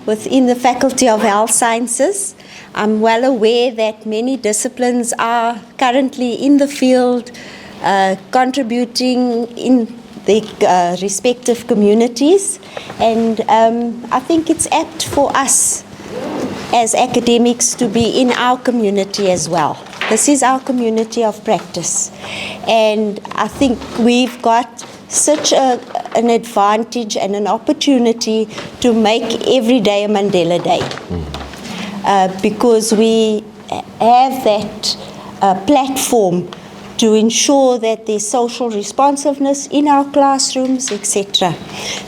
Within the Faculty of Health Sciences. I'm well aware that many disciplines are currently in the field contributing in the respective communities, and I think it's apt for us as academics to be in our community as well. This is our community of practice, and I think we've got such an advantage and an opportunity to make every day a Mandela Day, because we have that platform to ensure that there's social responsiveness in our classrooms, etc.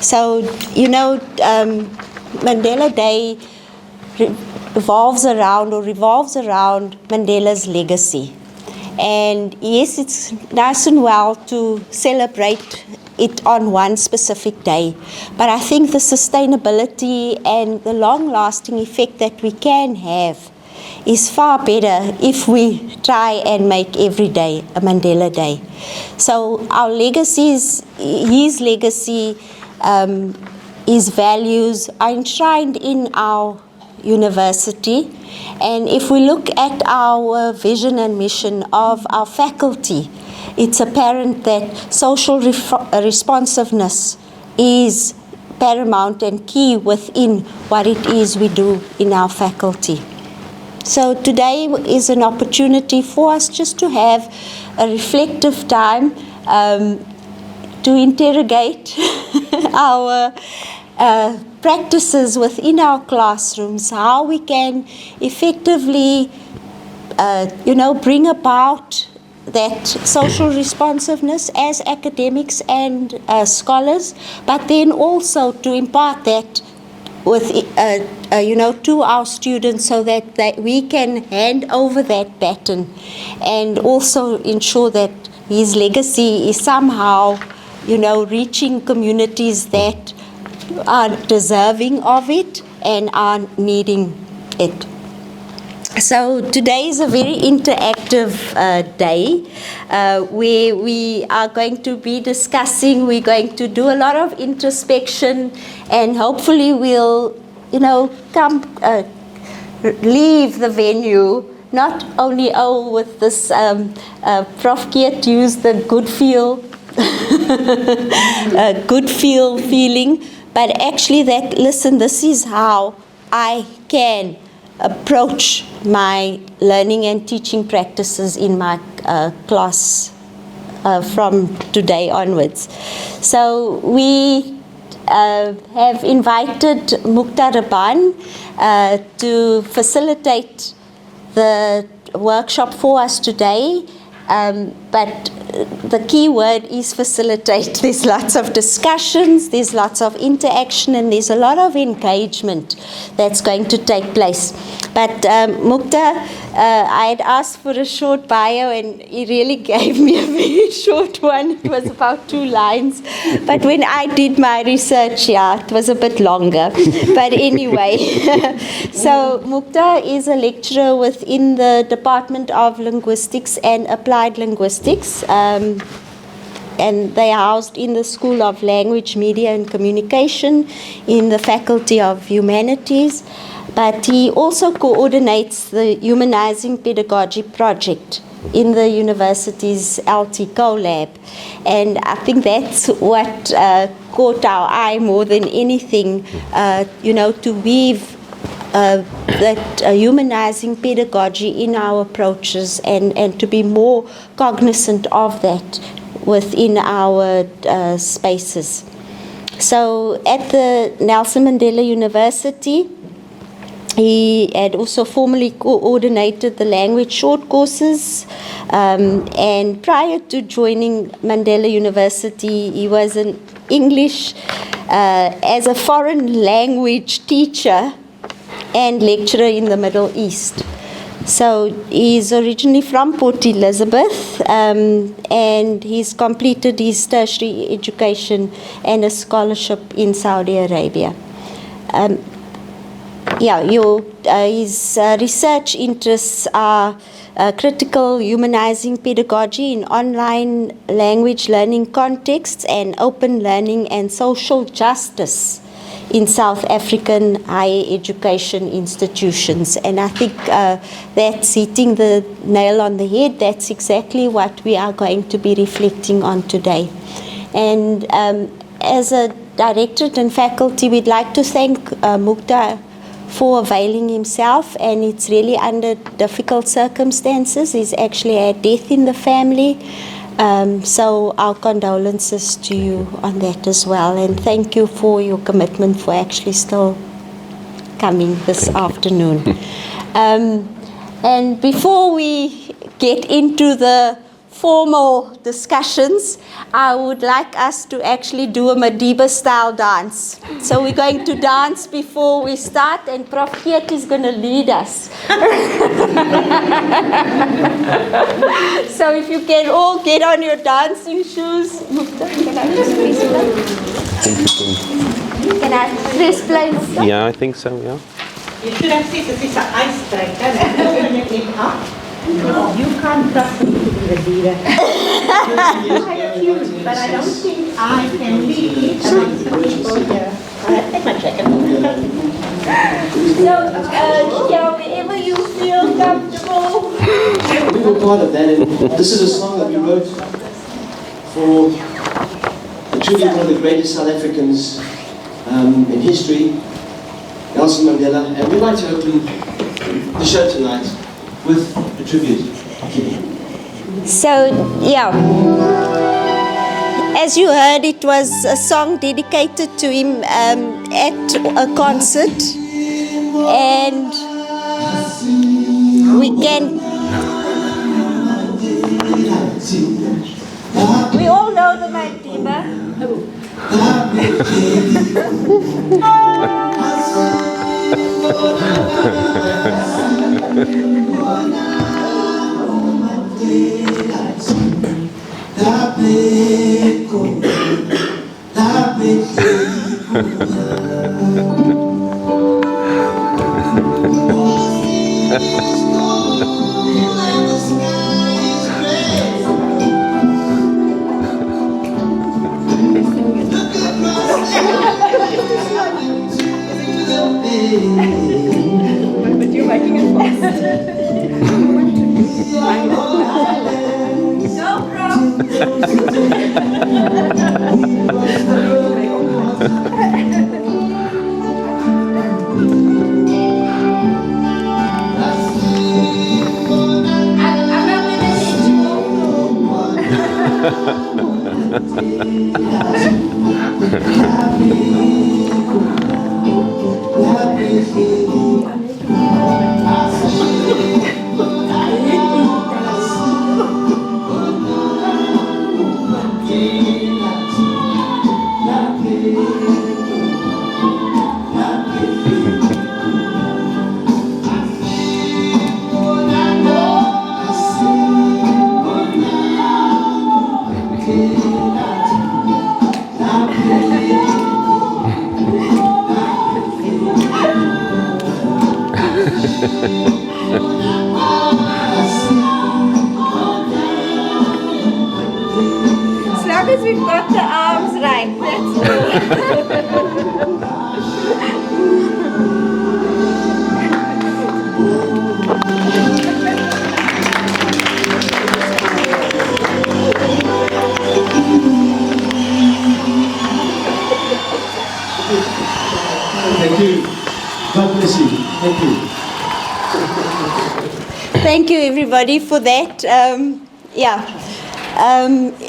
So, Mandela Day revolves around Mandela's legacy. And yes, it's nice and well to celebrate it on one specific day, but I think the sustainability and the long-lasting effect that we can have is far better if we try and make every day a Mandela Day. So our legacies, his legacy, his values are enshrined in our university. And if we look at our vision and mission of our faculty, it's apparent that social responsiveness is paramount and key within what it is we do in our faculty. So today is an opportunity for us just to have a reflective time to interrogate our practices within our classrooms, how we can effectively, bring about that social responsiveness as academics and scholars, but then also to impart that with, to our students so that we can hand over that baton and also ensure that his legacy is somehow, reaching communities that are deserving of it and are needing it. So today is a very interactive day where we are going to be discussing, we're going to do a lot of introspection, and hopefully we'll, leave the venue not only with this, Prof. Kiet used the good feel feeling, but actually that, listen, this is how I can approach my learning and teaching practices in my class from today onwards. So we have invited Mukta Rabban to facilitate the workshop for us today, but the key word is facilitate. There's lots of discussions, there's lots of interaction, and there's a lot of engagement that's going to take place. But Mukta, I had asked for a short bio, and he really gave me a very short one. It was about 2 lines. But when I did my research, it was a bit longer. But anyway, so Mukta is a lecturer within the Department of Linguistics and Applied Linguistics. And they are housed in the School of Language, Media and Communication in the Faculty of Humanities. But he also coordinates the Humanizing Pedagogy project in the university's LT Co-Lab. And I think that's what caught our eye more than anything, to weave that humanizing pedagogy in our approaches and to be more cognizant of that within our spaces. So at the Nelson Mandela University, he had also formally coordinated the language short courses, and prior to joining Mandela University, he was an English as a foreign language teacher and lecturer in the Middle East. So he's originally from Port Elizabeth, and he's completed his tertiary education and a scholarship in Saudi Arabia. his research interests are critical humanizing pedagogy in online language learning contexts and open learning and social justice in South African higher education institutions. And I think that's hitting the nail on the head. That's exactly what we are going to be reflecting on today. And as a directorate and faculty, we'd like to thank Mukta for availing himself, and it's really under difficult circumstances. He's actually had death in the family. So our condolences to you on that as well, and thank you for your commitment for actually still coming this afternoon. And before we get into the formal discussions, I would like us to actually do a Madiba style dance. So we're going to dance before we start, and Prof. Geert is going to lead us. So if you can all get on your dancing shoes. Can I just please play? Can I please play? Yeah, I think so, yeah. You should have said this is an icebreaker. You can't trust me to be the leader. I'm cute, but I don't think I can lead amongst the people here. I'll take my jacket. So, wherever you feel comfortable. We were part of that, and this is a song that we wrote for the tribute of one of the greatest South Africans in history, Nelson Mandela, and we'd like to open the show tonight with a tribute. So, as you heard, it was a song dedicated to him at a concert, and we all know the Madiba. But you're making it fast. No problem. As long as we've got the arms right, that's Thank you. God bless you. Thank you. Thank you, everybody, for that.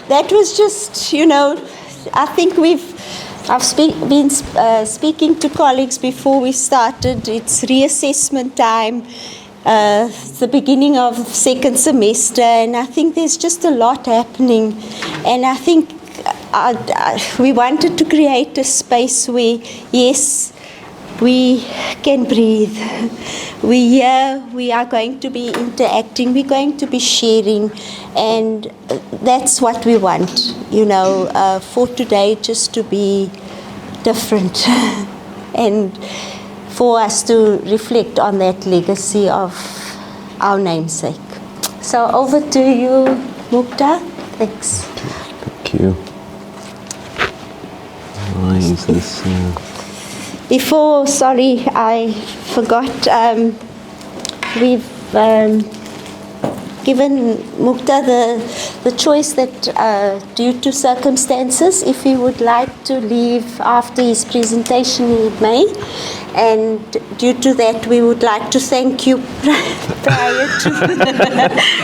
That was just, I think I've been speaking to colleagues before we started. It's reassessment time. It's the beginning of second semester, and I think there's just a lot happening. And I think we wanted to create a space where, yes, we can breathe. We are going to be interacting, we're going to be sharing, and that's what we want, for today, just to be different. And for us to reflect on that legacy of our namesake. So over to you, Mukta. Thanks. Thank you. Why is this? Before, sorry, I forgot. We've given Mukta the choice that due to circumstances, if he would like to leave after his presentation, he may. And due to that, we would like to thank you prior to.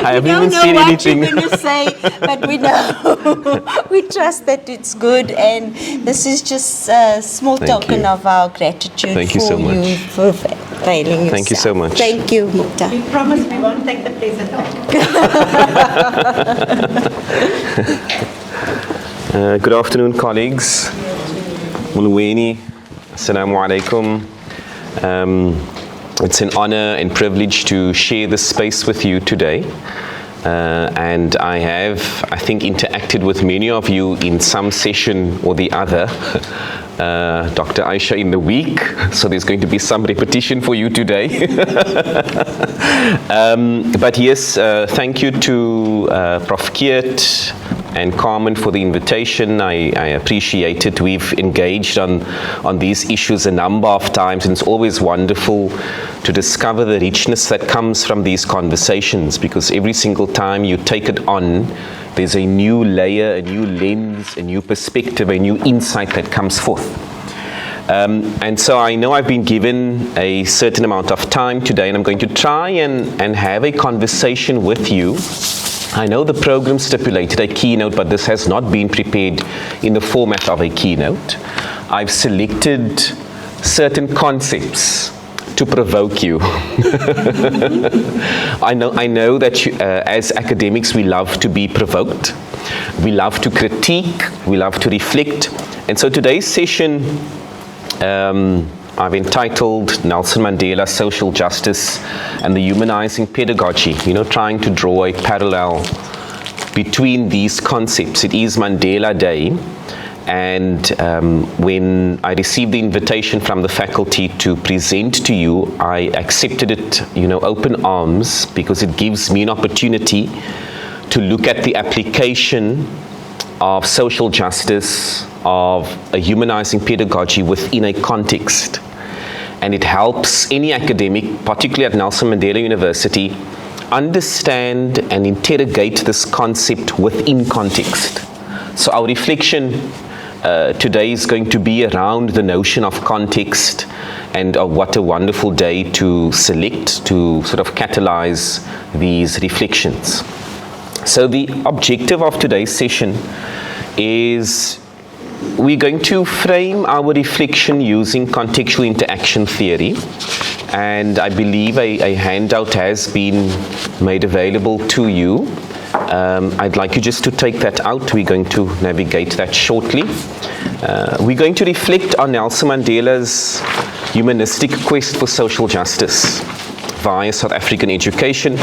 I haven't even seen anything. We don't know what you're going to say, but we know. We trust that it's good, and this is just a small token of our gratitude Thank you for so much. you for availing yourself. Thank you so much. Thank you, Mukta. We promise we won't take the place at all. Good afternoon, colleagues. Mulweni, assalamu alaikum. It's an honor and privilege to share this space with you today. And I have, I think, interacted with many of you in some session or the other. Dr. Aisha in the week, so there's going to be some repetition for you today. But yes, thank you to Prof. Kiert and Carmen for the invitation. I appreciate it. We've engaged on these issues a number of times, and it's always wonderful to discover the richness that comes from these conversations, because every single time you take it on, there's a new layer, a new lens, a new perspective, a new insight that comes forth. And so I know I've been given a certain amount of time today, and I'm going to try and have a conversation with you. I know the program stipulated a keynote, but this has not been prepared in the format of a keynote. I've selected certain concepts to provoke you. I know that as academics we love to be provoked, we love to critique, we love to reflect, and so today's session I've entitled Nelson Mandela, Social Justice and the Humanizing Pedagogy, trying to draw a parallel between these concepts. It is Mandela Day, and when I received the invitation from the faculty to present to you, I accepted it, open arms, because it gives me an opportunity to look at the application of social justice, of a humanizing pedagogy within a context. And it helps any academic, particularly at Nelson Mandela University, understand and interrogate this concept within context. So our reflection today is going to be around the notion of context, and what a wonderful day to select to sort of catalyze these reflections. So the objective of today's session is we're going to frame our reflection using contextual interaction theory, and I believe a handout has been made available to you. I'd like you just to take that out. We're going to navigate that shortly. We're going to reflect on Nelson Mandela's humanistic quest for social justice via South African education,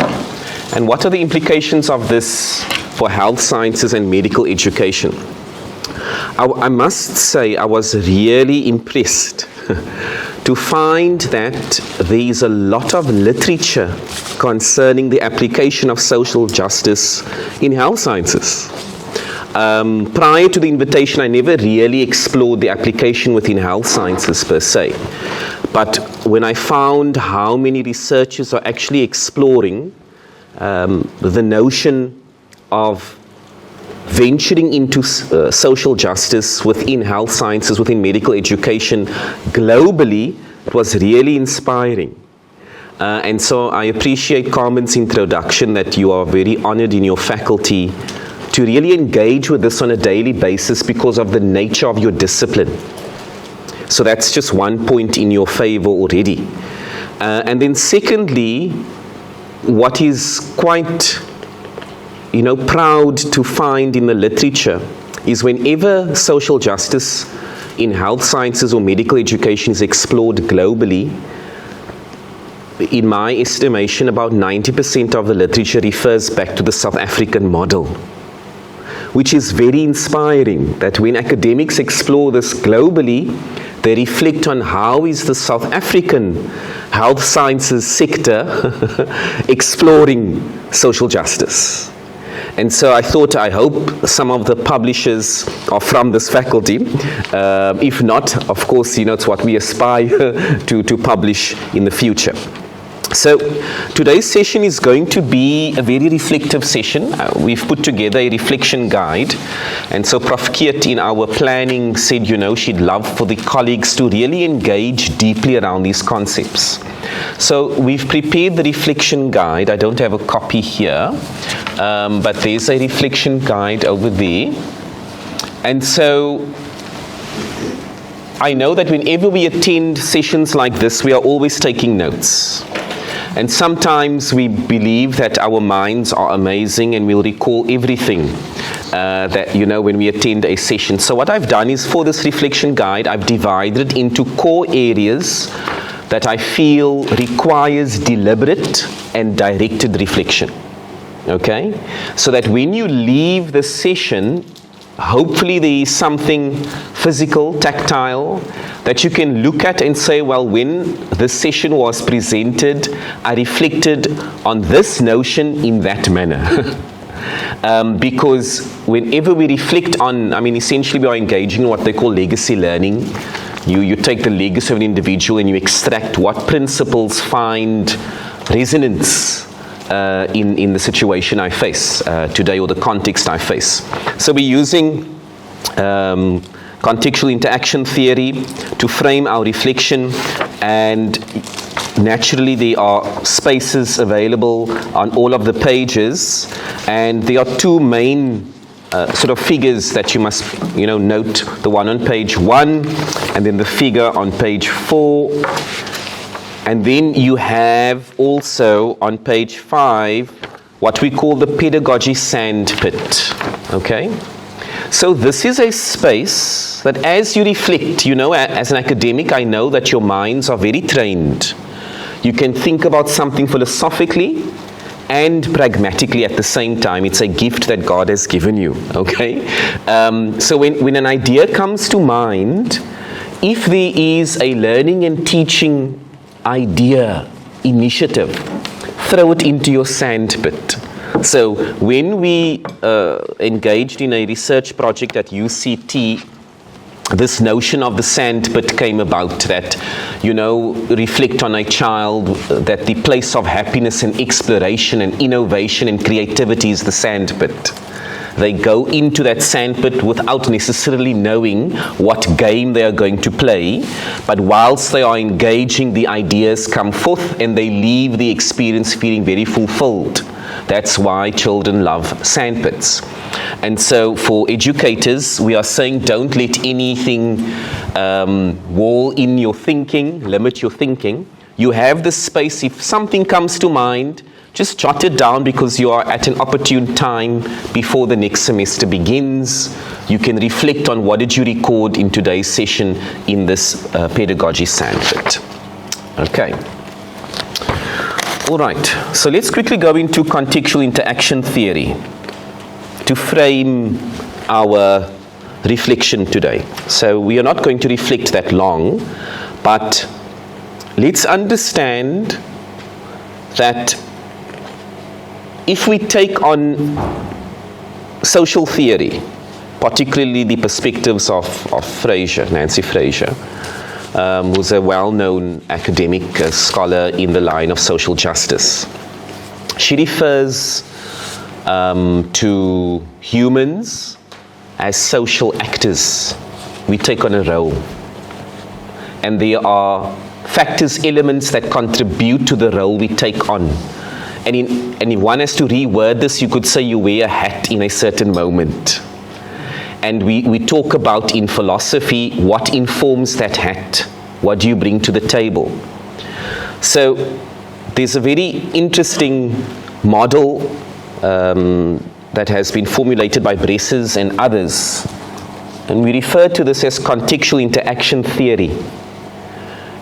and what are the implications of this for health sciences and medical education. I must say I was really impressed to find that there is a lot of literature concerning the application of social justice in health sciences. Prior to the invitation, I never really explored the application within health sciences per se. But when I found how many researchers are actually exploring the notion of venturing into social justice within health sciences, within medical education globally, it was really inspiring. And so I appreciate Carmen's introduction, that you are very honored in your faculty to really engage with this on a daily basis because of the nature of your discipline. So that's just one point in your favor already. And then secondly, what is quite proud to find in the literature is whenever social justice in health sciences or medical education is explored globally, in my estimation, about 90% of the literature refers back to the South African model, which is very inspiring, that when academics explore this globally, they they reflect on how is the South African health sciences sector exploring social justice. And so I hope some of the publishers are from this faculty. If not, of course, it's what we aspire to publish in the future. So today's session is going to be a very reflective session. We've put together a reflection guide. And so Prof. Kiet in our planning said, she'd love for the colleagues to really engage deeply around these concepts. So we've prepared the reflection guide. I don't have a copy here, but there's a reflection guide over there. And so I know that whenever we attend sessions like this, we are always taking notes. And sometimes we believe that our minds are amazing and we'll recall everything that, when we attend a session. So what I've done is for this reflection guide, I've divided it into core areas that I feel requires deliberate and directed reflection. Okay? So that when you leave the session, hopefully there is something physical, tactile, that you can look at and say, well, when this session was presented, I reflected on this notion in that manner. Because whenever we reflect on, essentially we are engaging in what they call legacy learning. You take the legacy of an individual and you extract what principles find resonance in the situation I face today, or the context I face. So we're using contextual interaction theory to frame our reflection, and naturally there are spaces available on all of the pages, and there are two main sort of figures that you must note, the one on page 1 and then the figure on page 4. And then you have also on page 5 what we call the pedagogy sandpit. Okay? So this is a space that as you reflect, as an academic, I know that your minds are very trained. You can think about something philosophically and pragmatically at the same time. It's a gift that God has given you. Okay? So when an idea comes to mind, if there is a learning and teaching idea, initiative, throw it into your sandpit. So when we engaged in a research project at UCT, this notion of the sandpit came about, that, reflect on a child, that the place of happiness and exploration and innovation and creativity is the sandpit. They go into that sandpit without necessarily knowing what game they are going to play, but whilst they are engaging, the ideas come forth and they leave the experience feeling very fulfilled. That's why children love sandpits. And so for educators, we are saying don't let anything wall in your thinking, limit your thinking. You have the space. If something comes to mind, just jot it down, because you are at an opportune time before the next semester begins. You can reflect on what did you record in today's session in this pedagogy sandpit. Okay. All right. So let's quickly go into contextual interaction theory to frame our reflection today. So we are not going to reflect that long, but let's understand that if we take on social theory, particularly the perspectives of Nancy Fraser, who's a well-known academic scholar in the line of social justice, she refers to humans as social actors. We take on a role, and there are factors, elements that contribute to the role we take on. And if one has to reword this, you could say you wear a hat in a certain moment. And we talk about in philosophy, what informs that hat? What do you bring to the table? So there's a very interesting model that has been formulated by Bresses and others. And we refer to this as contextual interaction theory,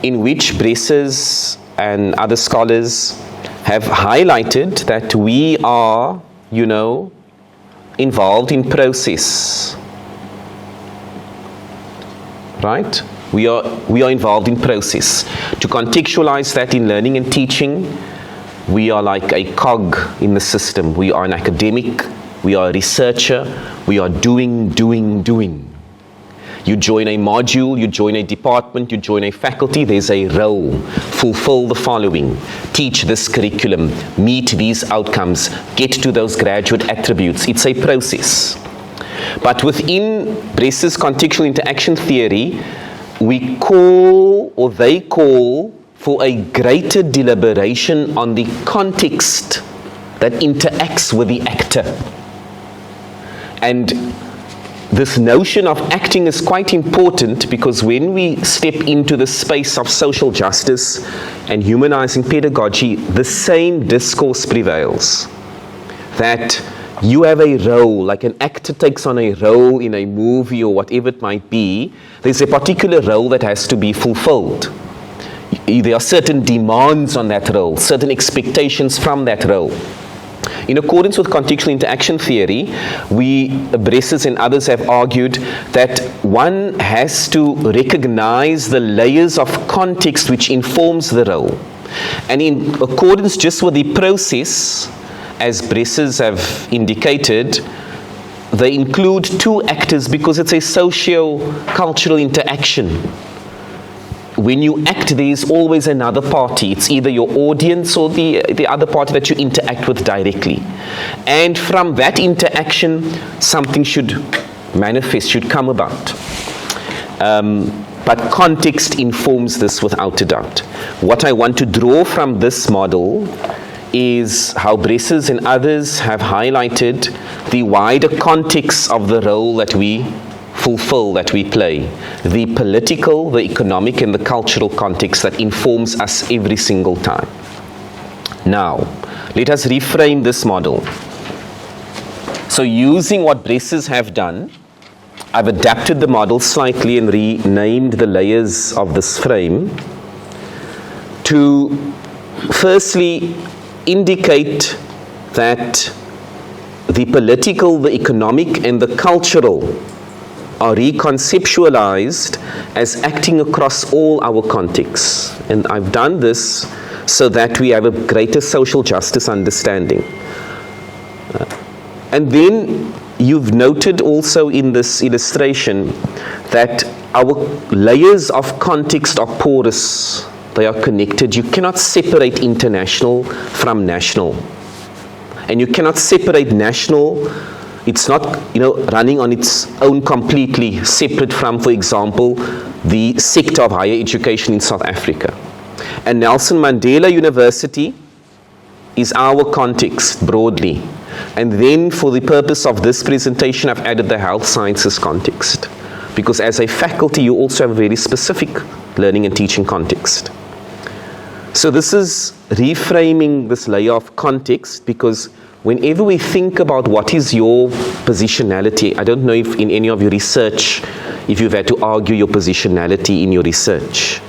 in which Bresses and other scholars have highlighted that we are, involved in process. Right? We are involved in process. To contextualize that in learning and teaching, we are like a cog in the system. We are an academic, we are a researcher, we are doing. You join a module, you join a department, you join a faculty, there's a role. Fulfill the following. Teach this curriculum, meet these outcomes, get to those graduate attributes. It's a process. But within Bress's contextual interaction theory, we call, or they call, for a greater deliberation on the context that interacts with the actor. And this notion of acting is quite important, because when we step into the space of social justice and humanizing pedagogy, the same discourse prevails. That you have a role, like an actor takes on a role in a movie or whatever it might be, there's a particular role that has to be fulfilled. There are certain demands on that role, certain expectations from that role. In accordance with contextual interaction theory, Bress's and others have argued that one has to recognize the layers of context which informs the role. And in accordance just with the process, as Bress's have indicated, they include two actors because it's a socio-cultural interaction. When you act, there is always another party. It's either your audience or the other party that you interact with directly. And from that interaction, something should manifest, should come about. But context informs this without a doubt. What I want to draw from this model is how Bress's and others have highlighted the wider context of the role that we fulfill, that we play, the political, the economic, and the cultural context that informs us every single time. Now, let us reframe this model. So using what Bress's have done, I've adapted the model slightly and renamed the layers of this frame to firstly indicate that the political, the economic, and the cultural are reconceptualized as acting across all our contexts. And I've done this so that we have a greater social justice understanding. And then you've noted also in this illustration that our layers of context are porous. They are connected. You cannot separate international from national. And you cannot separate national. It's not, running on its own completely, separate from, for example, the sector of higher education in South Africa. And Nelson Mandela University is our context broadly. And then for the purpose of this presentation, I've added the health sciences context. Because as a faculty, you also have a very specific learning and teaching context. So this is reframing this layer of context, because whenever we think about what is your positionality, I don't know if in any of your research, if you've had to argue your positionality in your research.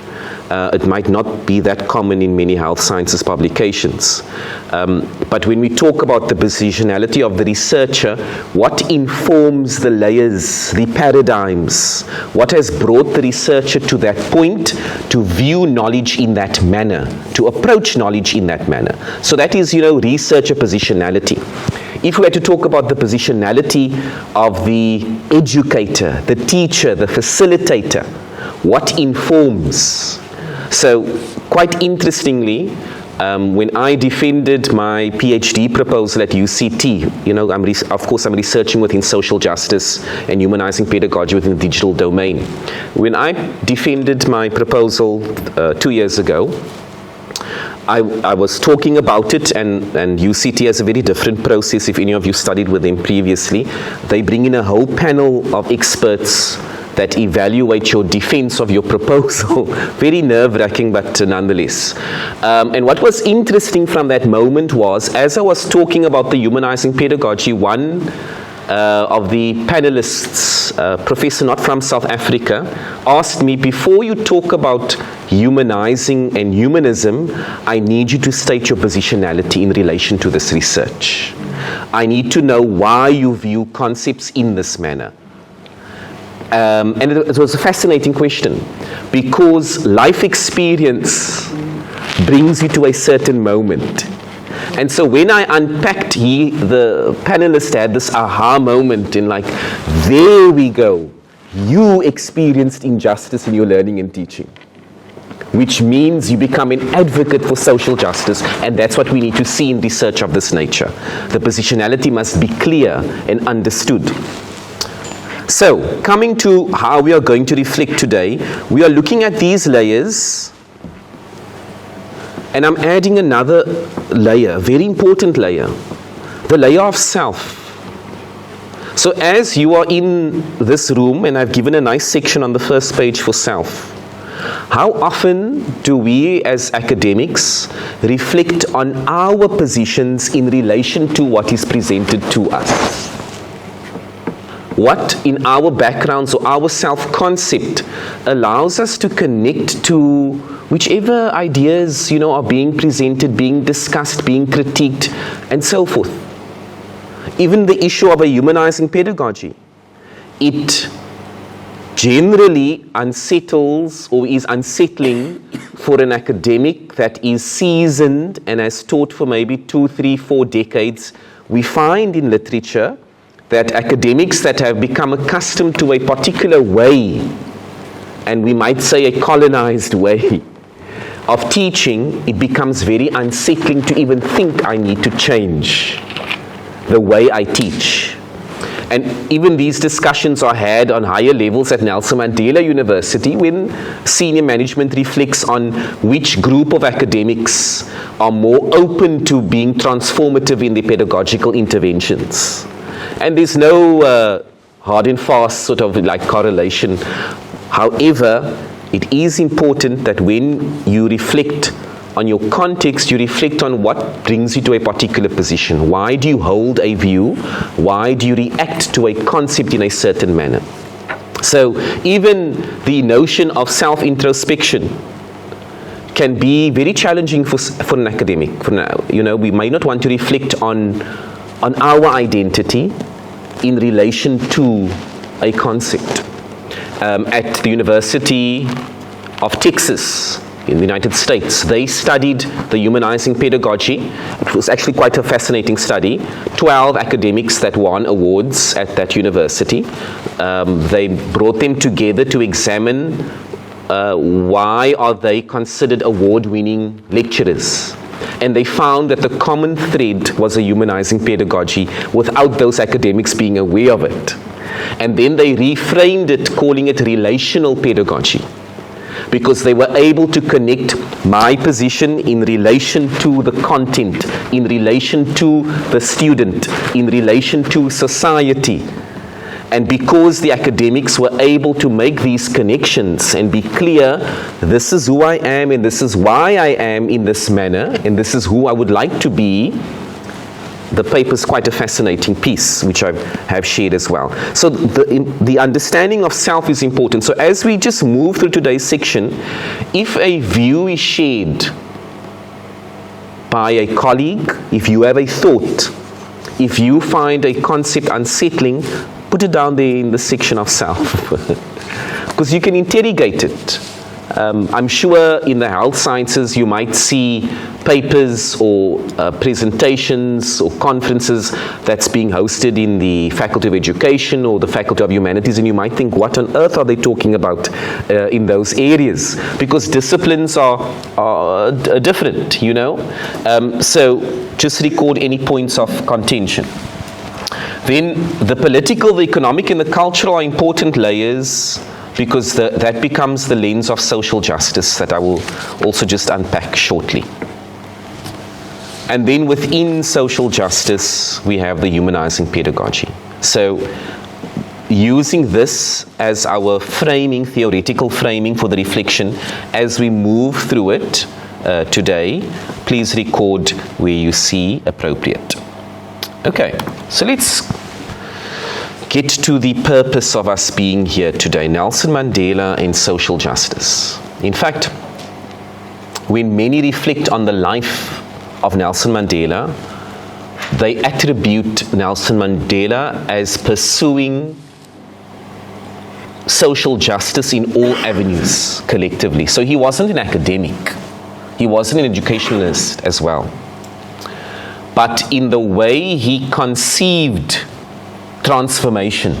It might not be that common in many health sciences publications. But when we talk about the positionality of the researcher, what informs the layers, the paradigms? What has brought the researcher to that point to view knowledge in that manner, to approach knowledge in that manner? So that is, researcher positionality. If we had to talk about the positionality of the educator, the teacher, the facilitator, what informs? So, quite interestingly, when I defended my PhD proposal at UCT, I'm researching within social justice and humanizing pedagogy within the digital domain. When I defended my proposal 2 years ago, I was talking about it, and UCT has a very different process. If any of you studied with them previously, they bring in a whole panel of experts that evaluate your defense of your proposal. Very nerve-wracking, but nonetheless. And what was interesting from that moment was, as I was talking about the humanizing pedagogy, one of the panelists, professor not from South Africa, asked me, before you talk about humanizing and humanism, I need you to state your positionality in relation to this research. I need to know why you view concepts in this manner. And it was a fascinating question, because life experience brings you to a certain moment. And so when I unpacked, the panelist had this aha moment in like, there we go. You experienced injustice in your learning and teaching, which means you become an advocate for social justice, and that's what we need to see in research of this nature. The positionality must be clear and understood. So, coming to how we are going to reflect today, we are looking at these layers, and I'm adding another layer, a very important layer, the layer of self. So as you are in this room, and I've given a nice section on the first page for self, how often do we as academics reflect on our positions in relation to what is presented to us? What in our backgrounds or our self-concept allows us to connect to whichever ideas, are being presented, being discussed, being critiqued, and so forth. Even the issue of a humanizing pedagogy, it generally unsettles or is unsettling for an academic that is seasoned and has taught for maybe 2, 3, 4 decades. We find in literature that academics that have become accustomed to a particular way, and we might say a colonized way of teaching, it becomes very unsettling to even think I need to change the way I teach. And even these discussions are had on higher levels at Nelson Mandela University when senior management reflects on which group of academics are more open to being transformative in their pedagogical interventions. And there's no hard and fast sort of like correlation. However, it is important that when you reflect on your context, you reflect on what brings you to a particular position. Why do you hold a view? Why do you react to a concept in a certain manner? So even the notion of self-introspection can be very challenging for an academic. We might not want to reflect on our identity in relation to a concept. At the University of Texas in the United States, they studied the humanizing pedagogy. It was actually quite a fascinating study. 12 academics that won awards at that university. They brought them together to examine why are they considered award-winning lecturers. And they found that the common thread was a humanizing pedagogy without those academics being aware of it. And then they reframed it, calling it relational pedagogy, because they were able to connect my position in relation to the content, in relation to the student, in relation to society. And because the academics were able to make these connections and be clear, this is who I am and this is why I am in this manner and this is who I would like to be, the paper is quite a fascinating piece, which I have shared as well. So the understanding of self is important. So as we just move through today's section, if a view is shared by a colleague, if you have a thought, if you find a concept unsettling, put it down there in the section of self, because you can interrogate it. I'm sure in the health sciences you might see papers or presentations or conferences that's being hosted in the Faculty of Education or the Faculty of Humanities, and you might think, what on earth are they talking about in those areas? Because disciplines are different, so just record any points of contention. Then the political, the economic, and the cultural are important layers, because that becomes the lens of social justice that I will also just unpack shortly. And then within social justice, we have the humanizing pedagogy. So using this as our framing, theoretical framing for the reflection, as we move through it today, please record where you see appropriate. Okay, so let's get to the purpose of us being here today. Nelson Mandela and social justice. In fact, when many reflect on the life of Nelson Mandela, they attribute Nelson Mandela as pursuing social justice in all avenues collectively. So he wasn't an academic. He wasn't an educationalist as well. But in the way he conceived transformation,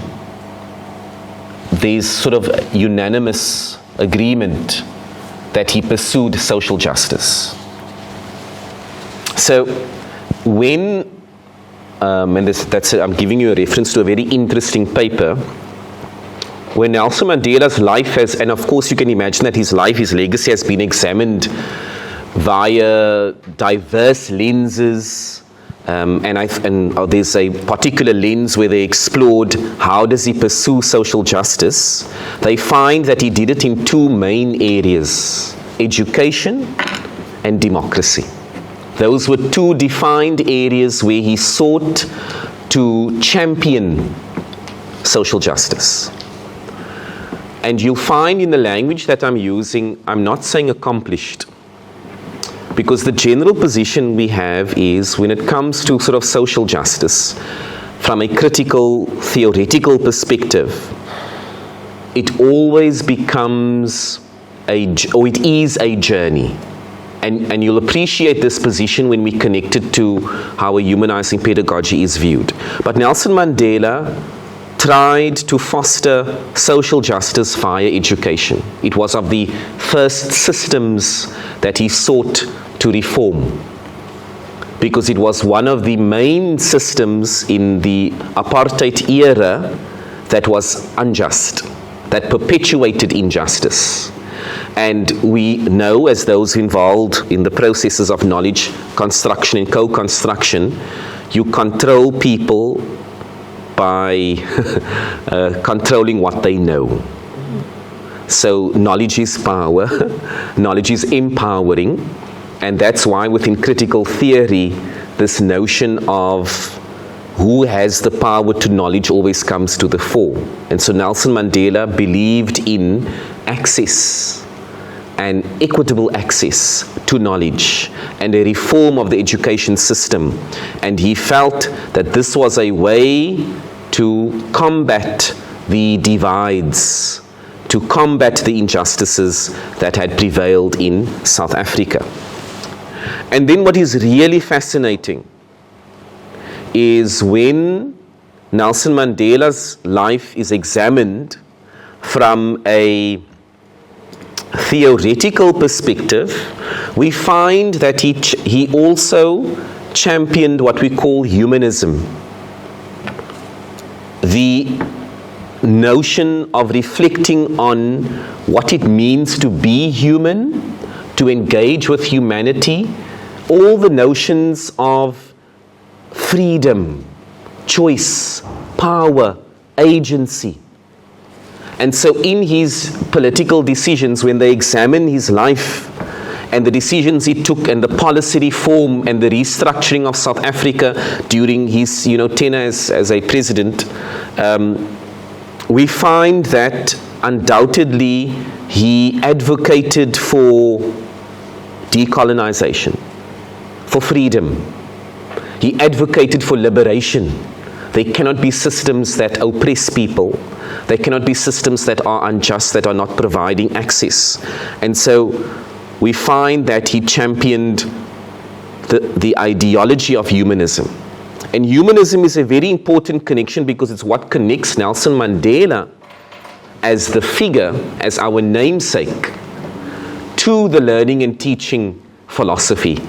there's sort of unanimous agreement that he pursued social justice. So when, I'm giving you a reference to a very interesting paper, when Nelson Mandela's life has, and of course you can imagine that his life, his legacy has been examined via diverse lenses, and there's a particular lens where they explored how does he pursue social justice. They find that he did it in two main areas: education and democracy. Those were two defined areas where he sought to champion social justice. And you'll find in the language that I'm using, I'm not saying accomplished, because the general position we have is, when it comes to sort of social justice, from a critical, theoretical perspective, it always becomes it is a journey. And you'll appreciate this position when we connect it to how a humanizing pedagogy is viewed. But Nelson Mandela tried to foster social justice via education. It was of the first systems that he sought to reform, because it was one of the main systems in the apartheid era that was unjust, that perpetuated injustice. And we know, as those involved in the processes of knowledge construction and co-construction, you control people by controlling what they know. So knowledge is power, knowledge is empowering, and that's why within critical theory, this notion of who has the power to knowledge always comes to the fore. And so Nelson Mandela believed in access, and equitable access to knowledge, and a reform of the education system. And he felt that this was a way to combat the divides, to combat the injustices that had prevailed in South Africa. And then what is really fascinating is when Nelson Mandela's life is examined from a theoretical perspective, we find that he also championed what we call humanism. The notion of reflecting on what it means to be human, to engage with humanity, all the notions of freedom, choice, power, agency. And so in his political decisions, when they examine his life and the decisions he took and the policy reform and the restructuring of South Africa during his tenure as a president, we find that undoubtedly he advocated for decolonization, for freedom. He advocated for liberation. There cannot be systems that oppress people. There cannot be systems that are unjust, that are not providing access. And so we find that he championed the ideology of humanism. And humanism is a very important connection because it's what connects Nelson Mandela as the figure, as our namesake, to the learning and teaching philosophy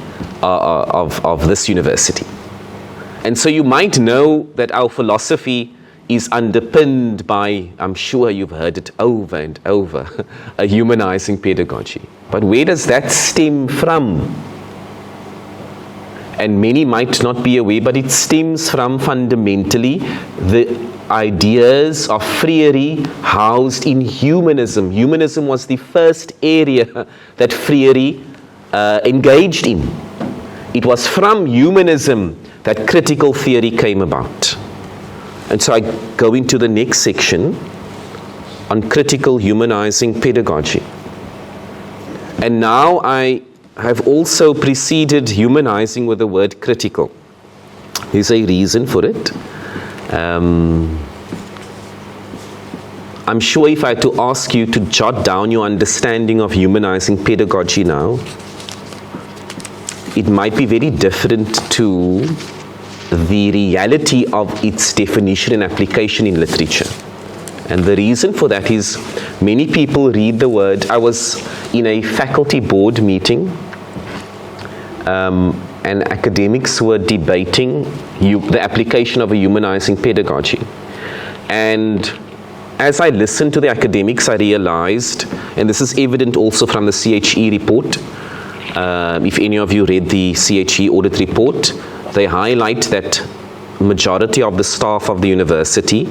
of this university. And so you might know that our philosophy is underpinned by, I'm sure you've heard it over and over, a humanizing pedagogy. But where does that stem from? And many might not be aware, but it stems from fundamentally the ideas of Freire housed in humanism. Humanism was the first area that Freire engaged in. It was from humanism that critical theory came about. And so I go into the next section on critical humanizing pedagogy. And now I have also preceded humanizing with the word critical. There's a reason for it. I'm sure if I had to ask you to jot down your understanding of humanizing pedagogy now, it might be very different to the reality of its definition and application in literature. And the reason for that is many people read the word. I was in a faculty board meeting, and academics were debating the application of a humanizing pedagogy. And as I listened to the academics, I realized, and this is evident also from the CHE report, if any of you read the CHE audit report, they highlight that majority of the staff of the university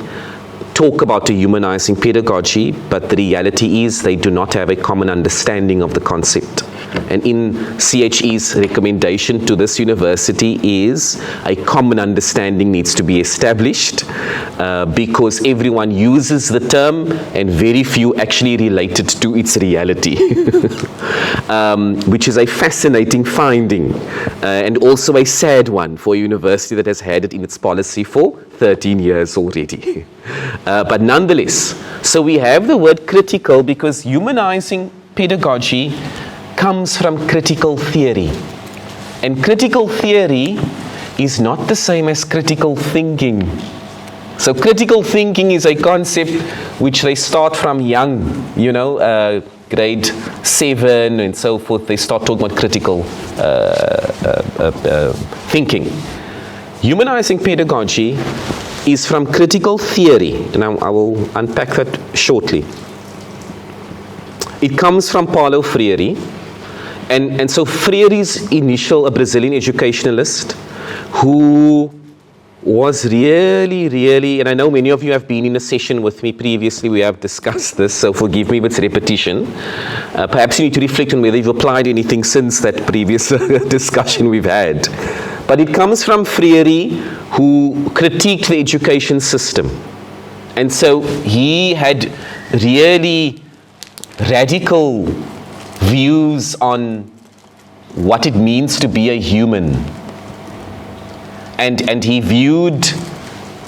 talk about a humanizing pedagogy, but the reality is they do not have a common understanding of the concept. And in CHE's recommendation to this university is a common understanding needs to be established because everyone uses the term and very few actually relate it to its reality, which is a fascinating finding and also a sad one for a university that has had it in its policy for 13 years already. But nonetheless, so we have the word critical because humanizing pedagogy comes from critical theory. And critical theory is not the same as critical thinking. So critical thinking is a concept which they start from young, grade 7 and so forth. They start talking about critical thinking. Humanizing pedagogy is from critical theory, and I will unpack that shortly. It comes from Paulo Freire. And so Freire's a Brazilian educationalist who was really, and I know many of you have been in a session with me previously, we have discussed this, so forgive me if it's repetition. Perhaps you need to reflect on whether you've applied anything since that previous discussion we've had. But it comes from Freire, who critiqued the education system. And so he had really radical views on what it means to be a human. And he viewed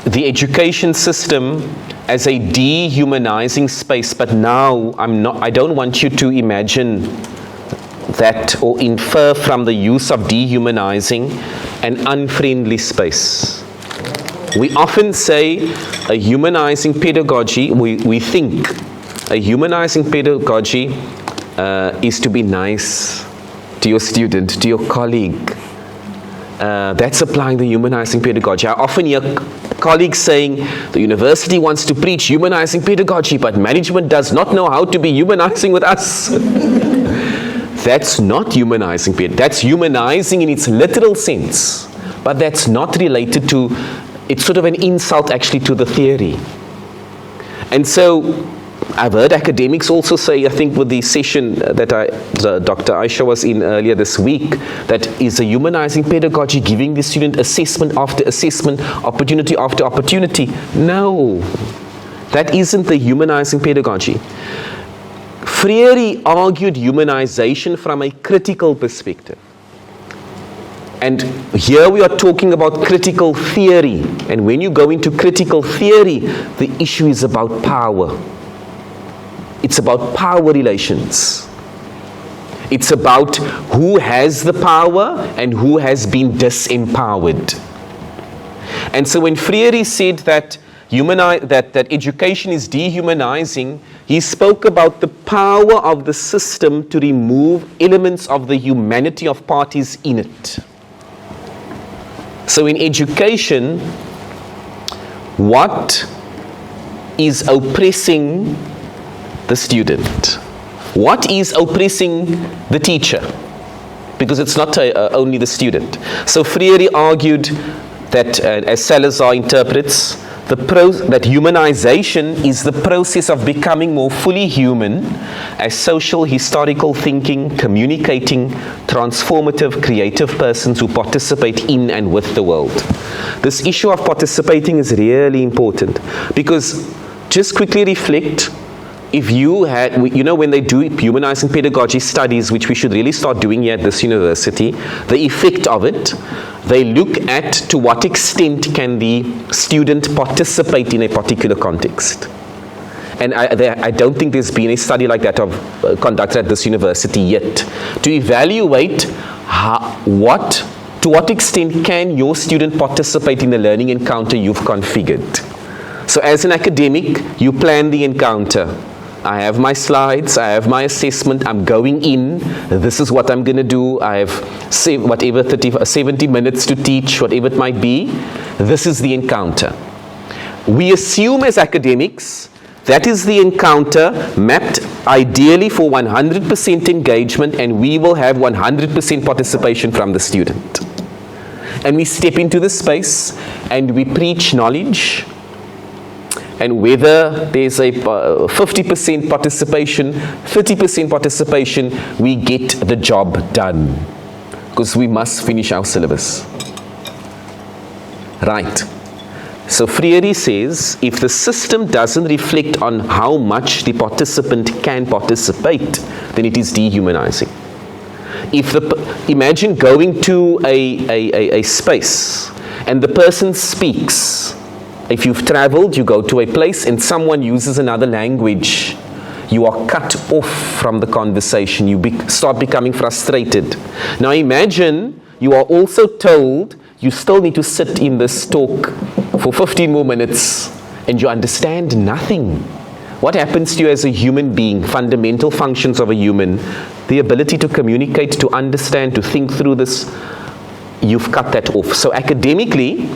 the education system as a dehumanizing space. But now I don't want you to imagine that or infer from the use of dehumanizing an unfriendly space. We often say a humanizing pedagogy, we think a humanizing pedagogy is to be nice to your student, to your colleague. That's applying the humanizing pedagogy. I often hear colleagues saying the university wants to preach humanizing pedagogy, but management does not know how to be humanizing with us. That's not humanizing pedagogy. That's humanizing in its literal sense, but that's not related to, it's sort of an insult actually to the theory. And so I've heard academics also say, I think with the session that Dr. Aisha was in earlier this week, that is a humanizing pedagogy giving the student assessment after assessment, opportunity after opportunity. No, that isn't the humanizing pedagogy. Freire argued humanization from a critical perspective. And here we are talking about critical theory. And when you go into critical theory, the issue is about power. It's about power relations. It's about who has the power and who has been disempowered. And so when Freire said that education is dehumanizing, he spoke about the power of the system to remove elements of the humanity of parties in it. So in education, what is oppressing the student? What is oppressing the teacher? Because it's not only the student. So Freire argued that, as Salazar interprets, that humanization is the process of becoming more fully human as social, historical thinking, communicating, transformative, creative persons who participate in and with the world. This issue of participating is really important because just quickly reflect. If you had, when they do humanizing pedagogy studies, which we should really start doing here at this university, the effect of it, they look at to what extent can the student participate in a particular context. and I don't think there's been a study like that conducted at this university yet, to evaluate to what extent can your student participate in the learning encounter you've configured. So as an academic, you plan the encounter. I have my slides, I have my assessment, I'm going in, this is what I'm going to do, I have 70 minutes to teach, whatever it might be. This is the encounter. We assume as academics, that is the encounter mapped ideally for 100% engagement, and we will have 100% participation from the student. And we step into the space and we preach knowledge. And whether there's a 50% participation, 30% participation, we get the job done. Because we must finish our syllabus. Right. So Freire says, if the system doesn't reflect on how much the participant can participate, then it is dehumanizing. Imagine going to a space and the person speaks. If you've traveled, you go to a place and someone uses another language, you are cut off from the conversation. You start becoming frustrated. Now imagine you are also told you still need to sit in this talk for 15 more minutes and you understand nothing. What happens to you as a human being? Fundamental functions of a human, the ability to communicate, to understand, to think through this, you've cut that off. So academically,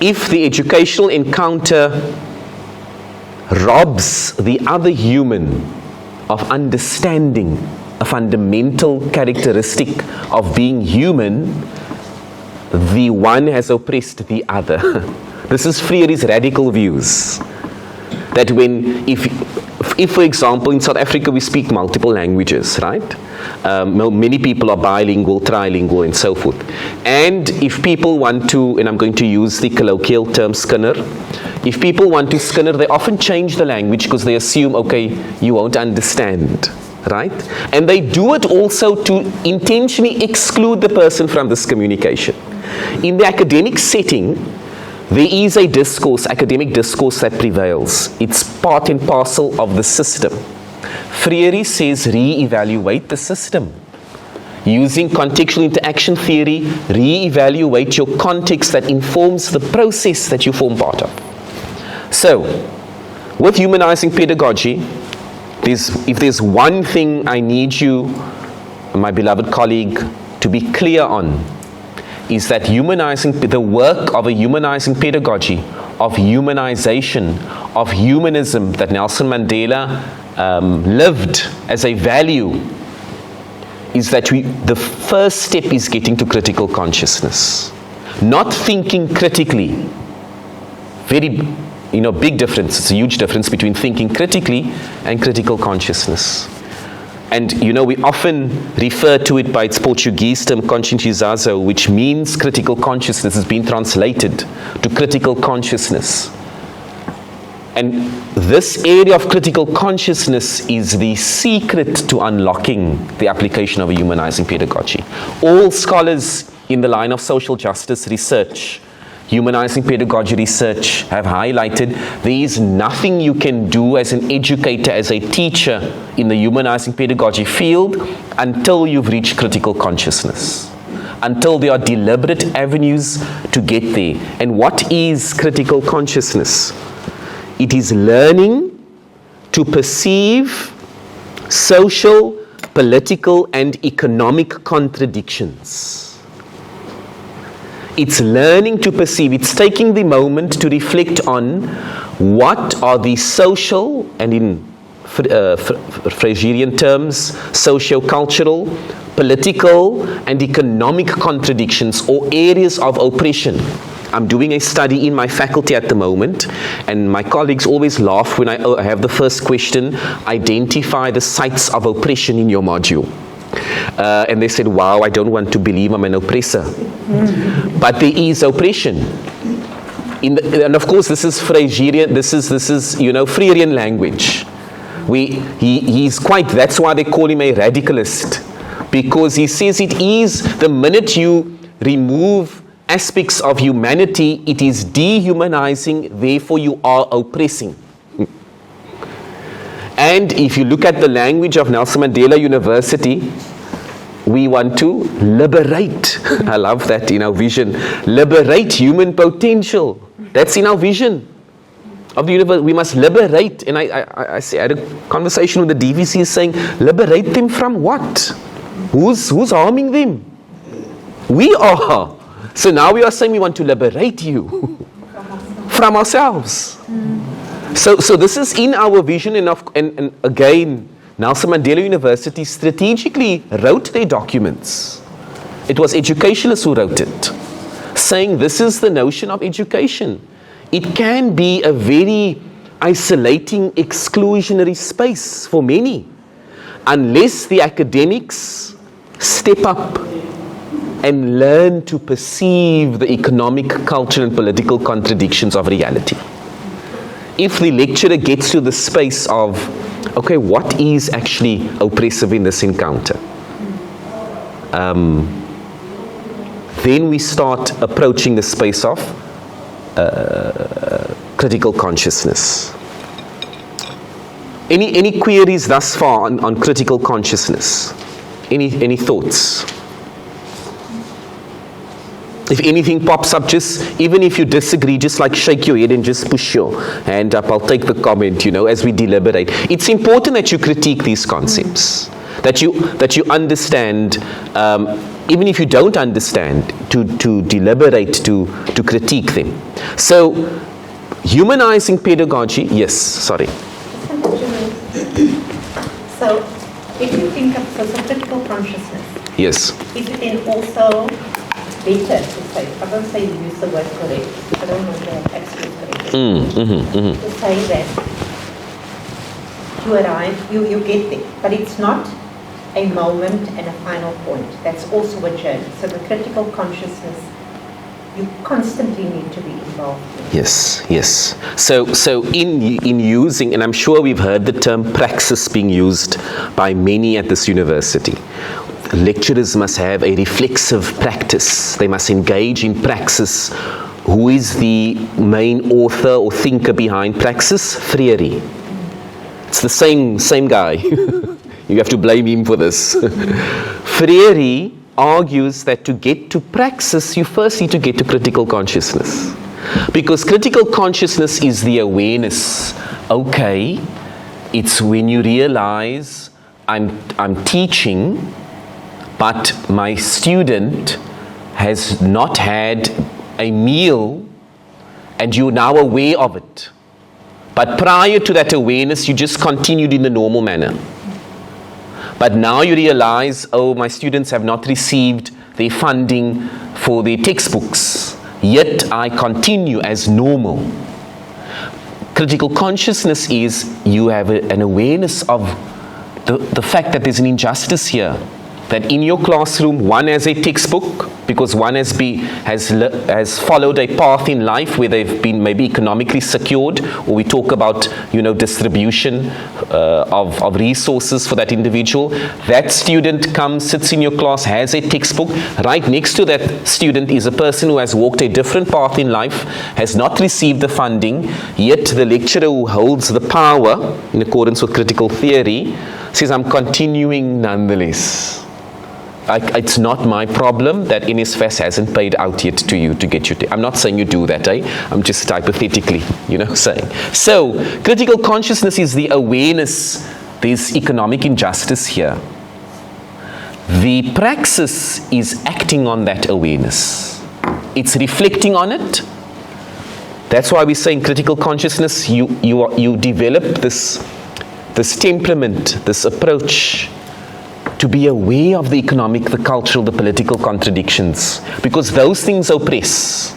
if the educational encounter robs the other human of understanding a fundamental characteristic of being human, the one has oppressed the other. This is Freire's radical views. That if for example, in South Africa we speak multiple languages, right? Many people are bilingual, trilingual, and so forth. And if people want to, and I'm going to use the colloquial term Skinner, if people want to Skinner, they often change the language because they assume, okay, you won't understand, right? And they do it also to intentionally exclude the person from this communication. In the academic setting, there is a discourse, academic discourse that prevails. It's part and parcel of the system. Freire says re-evaluate the system. Using contextual interaction theory, re-evaluate your context that informs the process that you form part of. So, with humanizing pedagogy, if there's one thing I need you, my beloved colleague, to be clear on, is that the work of a humanizing pedagogy, of humanization, of humanism that Nelson Mandela lived as a value, is that the first step is getting to critical consciousness. Not thinking critically. Very, big difference. It's a huge difference between thinking critically and critical consciousness. And, we often refer to it by its Portuguese term, conscientização, which means critical consciousness. Has been translated to critical consciousness. And this area of critical consciousness is the secret to unlocking the application of a humanizing pedagogy. All scholars in the line of social justice research, humanizing pedagogy research, have highlighted there is nothing you can do as an educator, as a teacher in the humanizing pedagogy field until you've reached critical consciousness, until there are deliberate avenues to get there. And what is critical consciousness? It is learning to perceive social, political, and economic contradictions. It's learning to perceive, it's taking the moment to reflect on what are the social, and in Freirian terms, socio-cultural, political, and economic contradictions or areas of oppression. I'm doing a study in my faculty at the moment, and my colleagues always laugh when I have the first question, identify the sites of oppression in your module. And they said, wow, I don't want to believe I'm an oppressor. But there is oppression. And of course, this is Freirian, this is Freirian language. He's quite, that's why they call him a radicalist. Because he says it is, the minute you remove aspects of humanity, it is dehumanizing, therefore you are oppressing. And if you look at the language of Nelson Mandela University, we want to liberate. I love that in our vision. Liberate human potential. That's in our vision of the universe. We must liberate. And I had a conversation with the DVC saying, liberate them from what? Who's harming them? We are. So now we are saying we want to liberate you from ourselves. So this is in our vision, and again, Nelson Mandela University strategically wrote their documents. It was educationalists who wrote it, saying this is the notion of education. It can be a very isolating, exclusionary space for many, unless the academics step up and learn to perceive the economic, cultural, and political contradictions of reality. If the lecturer gets to the space of, okay, what is actually oppressive in this encounter? Then we start approaching the space of critical consciousness. Any queries thus far on critical consciousness? Any thoughts? If anything pops up, just, even if you disagree, just like shake your head and just push your hand up. I'll take the comment, as we deliberate. It's important that you critique these concepts, that you understand, even if you don't understand, to deliberate, to critique them. So, humanizing pedagogy, yes, sorry. So, if you think of critical consciousness, yes, is it then also better to say, I don't say you use the word correct, I don't know the absolute correct, to say that you arrive, you get there, but it's not a moment and a final point. That's also a journey. So the critical consciousness, you constantly need to be involved in. Yes. So in using, and I'm sure we've heard the term praxis being used by many at this university. Lecturers must have a reflexive practice. They must engage in praxis. Who is the main author or thinker behind praxis? Freire. It's the same guy. You have to blame him for this. Freire argues that to get to praxis, you first need to get to critical consciousness. Because critical consciousness is the awareness. Okay, it's when you realize I'm teaching, but my student has not had a meal and you're now aware of it. But prior to that awareness, you just continued in the normal manner. But now you realize, oh, my students have not received their funding for their textbooks, yet I continue as normal. Critical consciousness is you have an awareness of the fact that there's an injustice here. That in your classroom, one has a textbook because one has followed a path in life where they've been maybe economically secured, or we talk about distribution of resources for that individual. That student comes, sits in your class, has a textbook. Right next to that student is a person who has walked a different path in life, has not received the funding, yet the lecturer who holds the power in accordance with critical theory says, I'm continuing nonetheless. It's not my problem that NSFAS hasn't paid out yet to you to get you. I'm not saying you do that, I'm just hypothetically, saying. So, critical consciousness is the awareness there's economic injustice here. The praxis is acting on that awareness. It's reflecting on it. That's why we say in critical consciousness, you develop this temperament, this approach, to be aware of the economic, the cultural, the political contradictions, because those things oppress.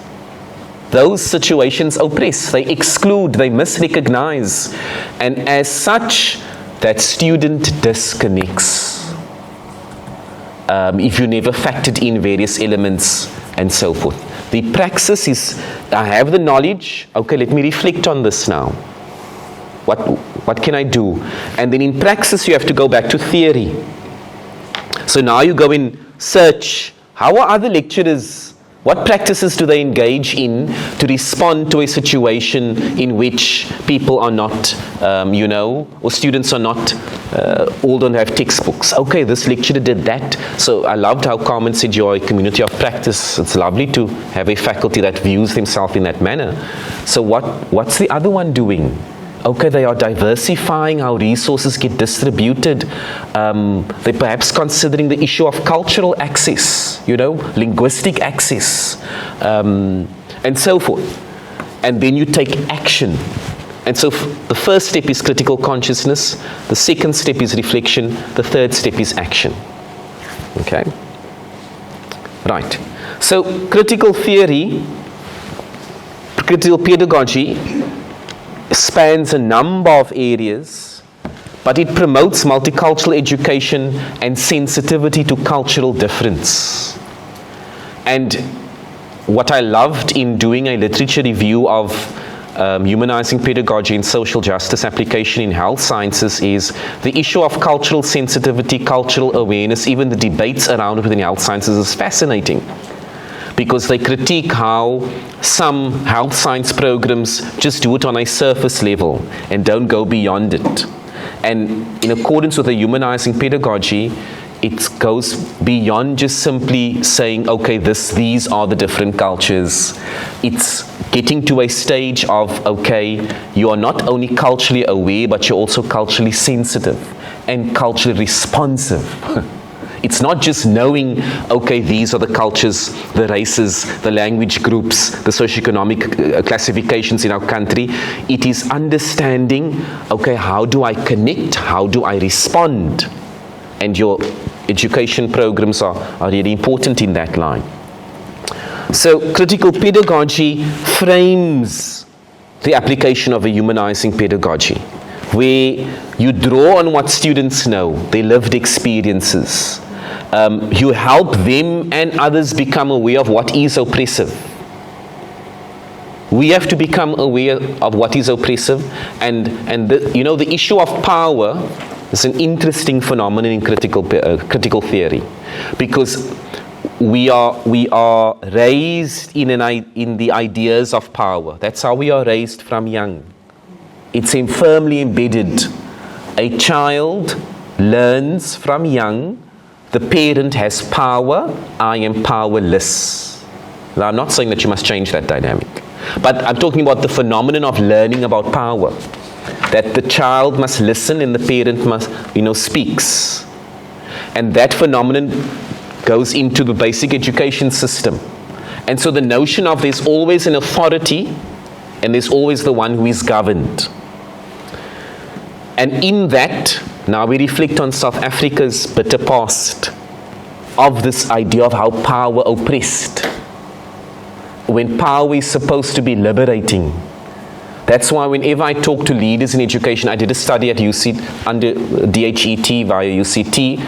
Those situations oppress, they exclude, they misrecognize, and as such, that student disconnects. If you never factored in various elements and so forth. The praxis is, I have the knowledge, okay, let me reflect on this now. What can I do? And then in praxis, you have to go back to theory. So now you go in search, how are other lecturers What practices do they engage in to respond to a situation in which people are not, or students are not, all don't have textbooks? Okay, this lecturer did that. So I loved how Carmen said you're a community of practice. It's lovely to have a faculty that views themselves in that manner. So what's the other one doing? Okay, they are diversifying how resources get distributed. They're perhaps considering the issue of cultural access, linguistic access, and so forth. And then you take action. And so the first step is critical consciousness. The second step is reflection. The third step is action. Okay? Right. So critical theory, critical pedagogy, spans a number of areas, but it promotes multicultural education and sensitivity to cultural difference. And what I loved in doing a literature review of humanizing pedagogy and social justice application in health sciences is the issue of cultural sensitivity, cultural awareness, even the debates around it within health sciences is fascinating, because they critique how some health science programs just do it on a surface level and don't go beyond it. And in accordance with the humanizing pedagogy, it goes beyond just simply saying, okay, these are the different cultures. It's getting to a stage of, okay, you are not only culturally aware, but you're also culturally sensitive and culturally responsive. It's not just knowing, okay, these are the cultures, the races, the language groups, the socioeconomic classifications in our country. It is understanding, okay, how do I connect? How do I respond? And your education programs are really important in that line. So critical pedagogy frames the application of a humanizing pedagogy, where you draw on what students know, their lived experiences. You help them and others become aware of what is oppressive. We have to become aware of what is oppressive, and the issue of power is an interesting phenomenon in critical theory, because we are raised in the ideas of power. That's how we are raised from young. It's firmly embedded. A child learns from young, the parent has power, I am powerless. Now, I'm not saying that you must change that dynamic, but I'm talking about the phenomenon of learning about power. That the child must listen and the parent must, speaks. And that phenomenon goes into the basic education system. And so the notion of there's always an authority and there's always the one who is governed. And in that, now we reflect on South Africa's bitter past of this idea of how power oppressed, when power is supposed to be liberating. That's why whenever I talk to leaders in education, I did a study at UC under DHET via UCT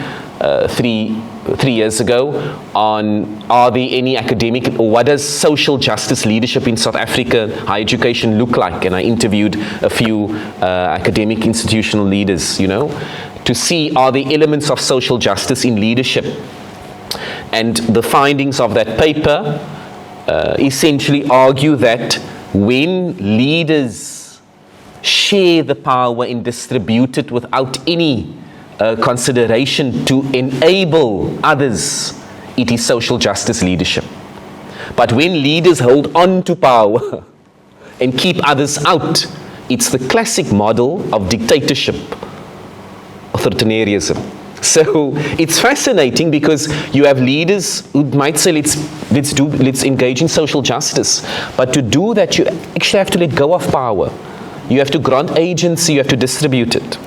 3 years ago on are there any academic, or what does social justice leadership in South Africa, higher education look like? And I interviewed a few academic institutional leaders, to see are there elements of social justice in leadership. And the findings of that paper essentially argue that when leaders share the power and distribute it without any consideration to enable others, it is social justice leadership. But when leaders hold on to power and keep others out, it's the classic model of dictatorship, authoritarianism. So it's fascinating because you have leaders who might say let's engage in social justice, but to do that you actually have to let go of power. You have to grant agency, you have to distribute it.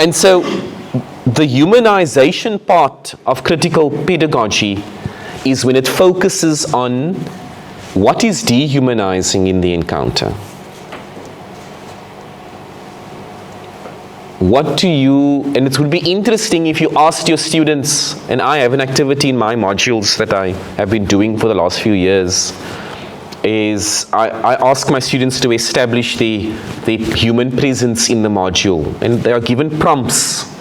And so the humanization part of critical pedagogy is when it focuses on what is dehumanizing in the encounter. And it would be interesting if you asked your students, and I have an activity in my modules that I have been doing for the last few years, is I ask my students to establish the human presence in the module, and they are given prompts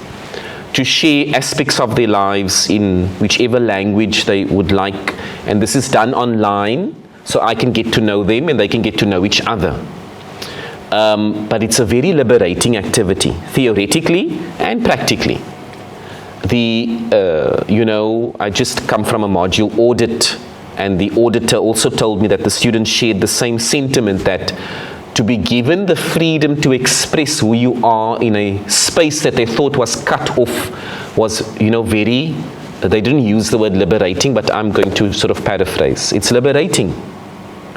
to share aspects of their lives in whichever language they would like, And this is done online, so I can get to know them and they can get to know each other. But it's a very liberating activity, theoretically and practically. I just come from a module audit, and the auditor also told me that the students shared the same sentiment, that to be given the freedom to express who you are in a space that they thought was cut off was, very, they didn't use the word liberating, but I'm going to sort of paraphrase. It's liberating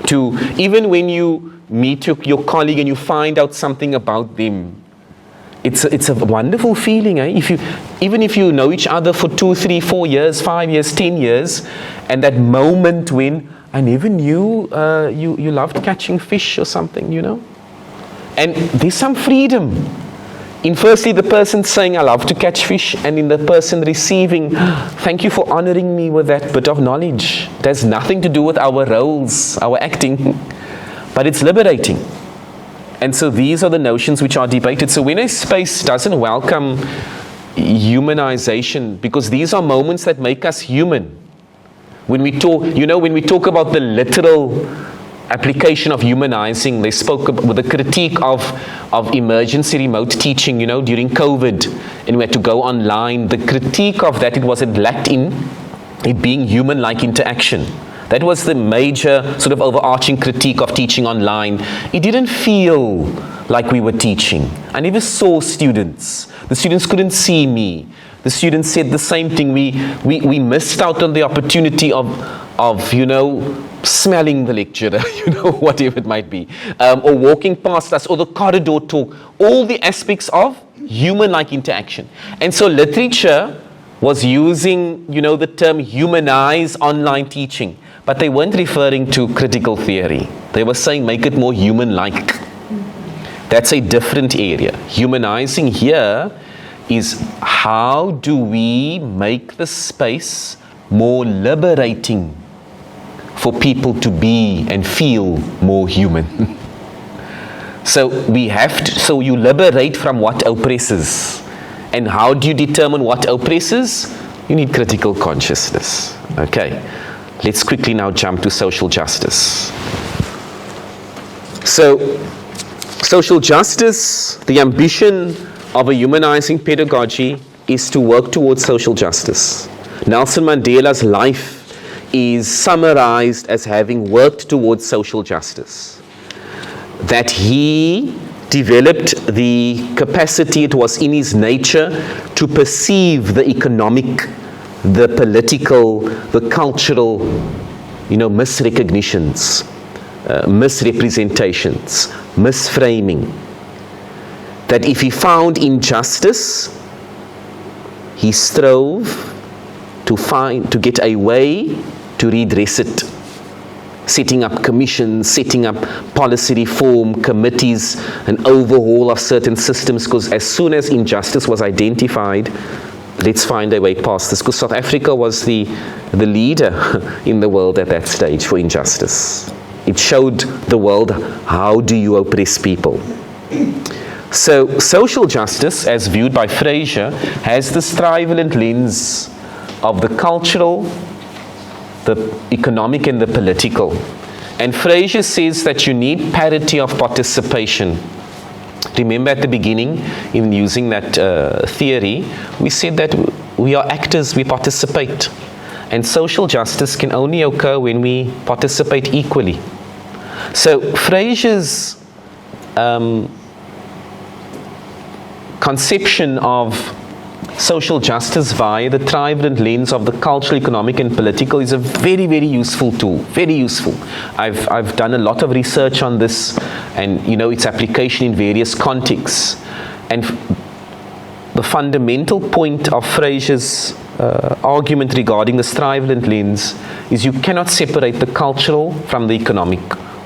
to, even when you meet your colleague and you find out something about them, it's a wonderful feeling, eh? Even if you know each other for 2, 3, 4 years, 5 years, 10 years, and that moment when I never knew you loved catching fish or something, And there's some freedom in firstly the person saying, I love to catch fish, and in the person receiving, thank you for honoring me with that bit of knowledge. It has nothing to do with our roles, our acting, but it's liberating. And so these are the notions which are debated. So when a space doesn't welcome humanization, because these are moments that make us human. When we talk about the literal application of humanizing, they spoke with a critique of emergency remote teaching, during COVID, and we had to go online. The critique of that, it lacked in it being human-like interaction. That was the major sort of overarching critique of teaching online. It didn't feel like we were teaching. I never saw students. The students couldn't see me. The students said the same thing. We missed out on the opportunity of smelling the lecturer, whatever it might be, or walking past us, or the corridor talk, all the aspects of human-like interaction. And so literature was using, the term humanize online teaching, but they weren't referring to critical theory. They were saying make it more human-like. That's a different area. Humanizing here is how do we make the space more liberating for people to be and feel more human. So you liberate from what oppresses. And how do you determine what oppresses? You need critical consciousness. Okay, let's quickly now jump to social justice. So, social justice, the ambition of a humanizing pedagogy is to work towards social justice. Nelson Mandela's life is summarized as having worked towards social justice. That he developed the capacity, it was in his nature, to perceive the economic, the political, the cultural, misrecognitions, misrepresentations, misframing. That if he found injustice, he strove to get a way to redress it. Setting up commissions, setting up policy reform committees, an overhaul of certain systems, because as soon as injustice was identified, let's find a way past this, because South Africa was the leader in the world at that stage for injustice. It showed the world, how do you oppress people? So social justice, as viewed by Fraser, has this trivalent lens of the cultural, the economic, and the political. And Fraser says that you need parity of participation. Remember at the beginning, in using that theory, we said that we are actors, we participate. And social justice can only occur when we participate equally. So Fraser's conception of social justice via the trivalent lens of the cultural, economic, and political is a very, very useful tool. Very useful. I've done a lot of research on this, and its application in various contexts. And the fundamental point of Fraser's argument regarding the trivalent lens is you cannot separate the cultural from the economic,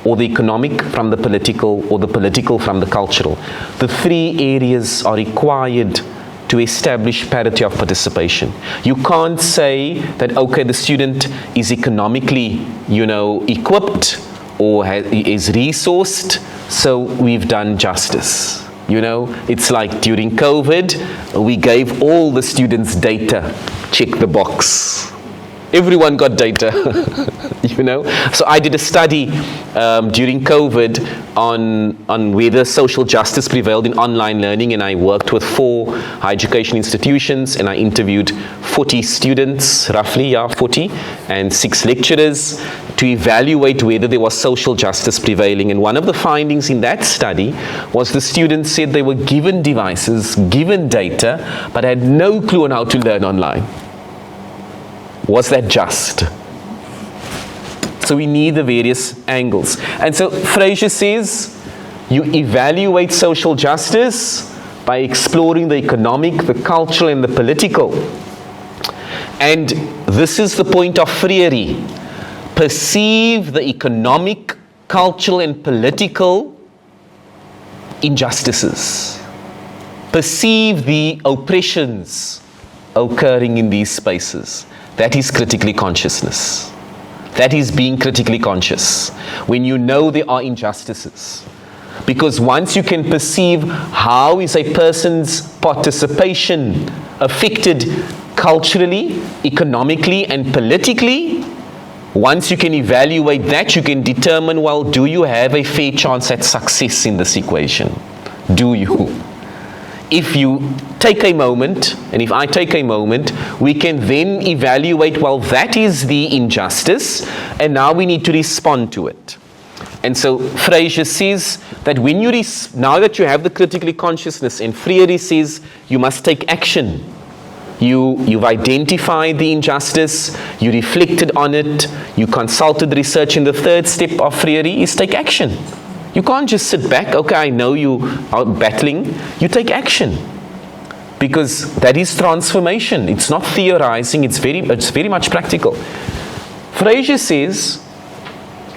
or the economic from the political, or the political from the cultural. The three areas are required to establish parity of participation. You can't say that, okay, the student is economically, equipped or is resourced, so we've done justice. It's like during COVID, we gave all the students data, check the box. Everyone got data, you know. So I did a study during COVID on whether social justice prevailed in online learning, and I worked with 4 higher education institutions, and I interviewed 40 students, roughly, 40, and 6 lecturers to evaluate whether there was social justice prevailing. And one of the findings in that study was the students said they were given devices, given data, but had no clue on how to learn online. Was that just? So we need the various angles. And so Fraser says, you evaluate social justice by exploring the economic, the cultural, and the political. And this is the point of Freire. Perceive the economic, cultural, and political injustices. Perceive the oppressions occurring in these spaces. That is critically consciousness. That is being critically conscious. When you know there are injustices. Because once you can perceive how is a person's participation affected culturally, economically, and politically, once you can evaluate that, you can determine, well, do you have a fair chance at success in this equation? Do you? If you take a moment, and if I take a moment, we can then evaluate, well, that is the injustice, and now we need to respond to it. And so Fraser says that when you now that you have the critically consciousness, and Freire says you must take action. You've identified the injustice, you reflected on it, you consulted research, and the third step of Freire is take action. You can't just sit back, okay, I know you are battling. You take action. Because that is transformation. It's not theorizing, it's very much practical. Fraser says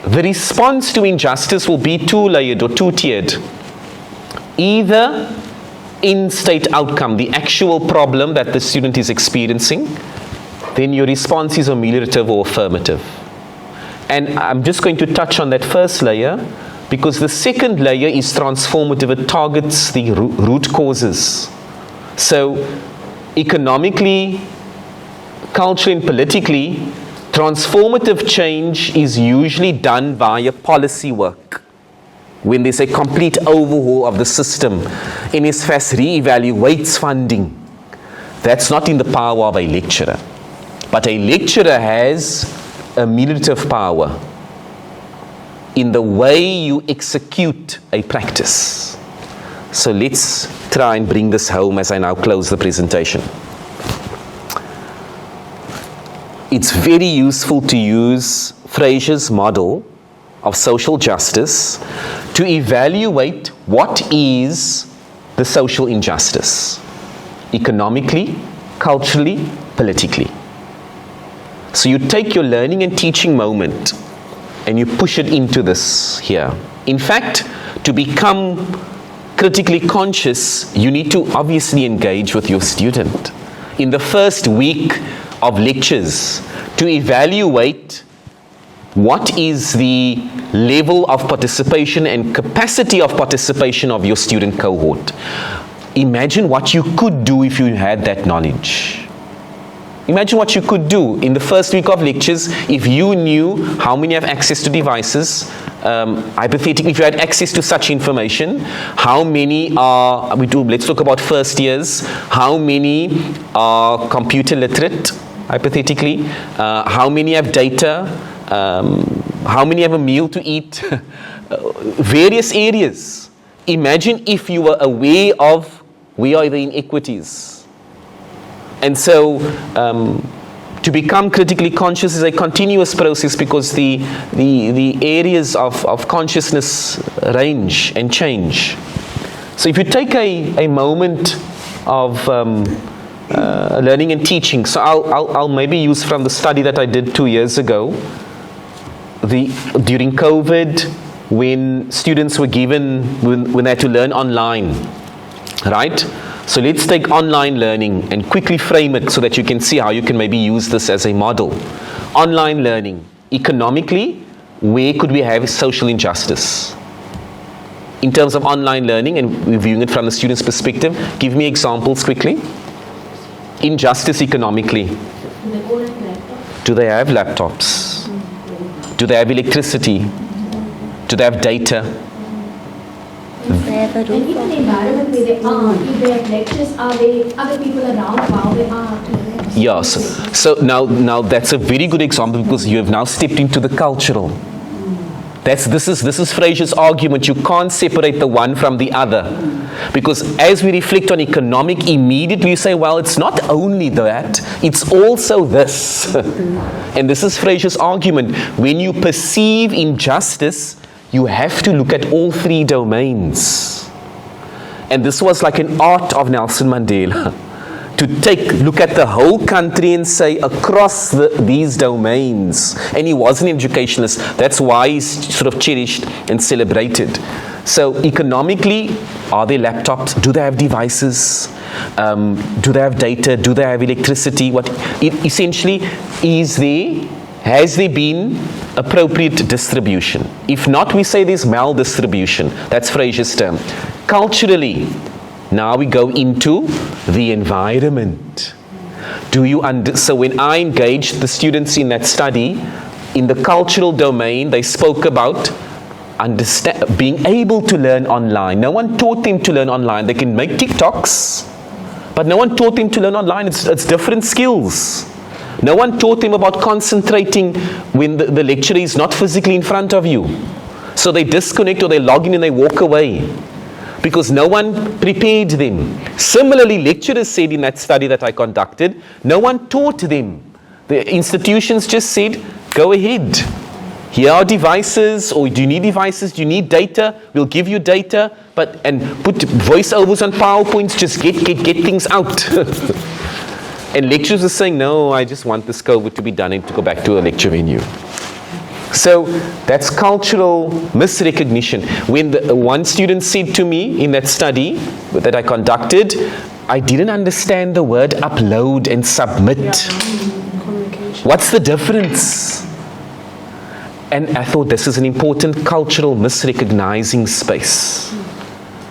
the response to injustice will be 2-layered or 2-tiered. Either in-state outcome, the actual problem that the student is experiencing, then your response is ameliorative or affirmative. And I'm just going to touch on that first layer, because the second layer is transformative. It targets the root causes. So economically, culturally, and politically, transformative change is usually done via policy work. When there's a complete overhaul of the system, NSFAS re-evaluates funding. That's not in the power of a lecturer. But a lecturer has ameliorative power in the way you execute a practice. So let's try and bring this home as I now close the presentation. It's very useful to use Fraser's model of social justice to evaluate what is the social injustice, economically, culturally, politically. So you take your learning and teaching moment and you push it into this here. In fact, to become critically conscious, you need to obviously engage with your student. In the first week of lectures, to evaluate what is the level of participation and capacity of participation of your student cohort. Imagine what you could do if you had that knowledge. Imagine what you could do in the first week of lectures if you knew how many have access to devices. Hypothetically, if you had access to such information, how many are, let's talk about first years, how many are computer literate, hypothetically, how many have data, how many have a meal to eat, various areas. Imagine if you were aware of where are the inequities. And so, to become critically conscious is a continuous process because the areas of consciousness range and change. So if you take a moment of learning and teaching, so I'll maybe use from the study that I did 2 years ago, during COVID, when students were given, when they had to learn online, right? So let's take online learning and quickly frame it so that you can see how you can maybe use this as a model. Online learning, economically, where could we have social injustice? In terms of online learning and reviewing it from the student's perspective, give me examples quickly. Injustice economically. Do they have laptops? Do they have electricity? Do they have data? And even the environment where they are, if they have lectures, are there other people around while they are? Yes. So now that's a very good example, because you have now stepped into the cultural. This is Fraser's argument. You can't separate the one from the other. Because as we reflect on economic, immediately you say, well, it's not only that, it's also this. And this is Fraser's argument. When you perceive injustice, you have to look at all three domains. And this was like an art of Nelson Mandela. To look at the whole country and say across these domains. And he was an educationalist. That's why he's sort of cherished and celebrated. So economically, are there laptops? Do they have devices? Do they have data? Do they have electricity? Essentially, has there been appropriate distribution? If not, we say there's maldistribution. That's Fraser's term. Culturally, now we go into the environment. So when I engaged the students in that study, in the cultural domain, they spoke about being able to learn online. No one taught them to learn online. They can make TikToks, but no one taught them to learn online. It's different skills. No one taught them about concentrating when the lecturer is not physically in front of you. So they disconnect, or they log in and they walk away, because no one prepared them. Similarly, lecturers said in that study that I conducted, no one taught them. The institutions just said, go ahead. Here are devices, or do you need devices? Do you need data? We'll give you data, and put voiceovers on PowerPoints, just get things out. And lecturers are saying, no, I just want this COVID to be done and to go back to a lecture venue. So that's cultural misrecognition. When one student said to me in that study that I conducted, I didn't understand the word upload and submit. What's the difference? And I thought this is an important cultural misrecognizing space.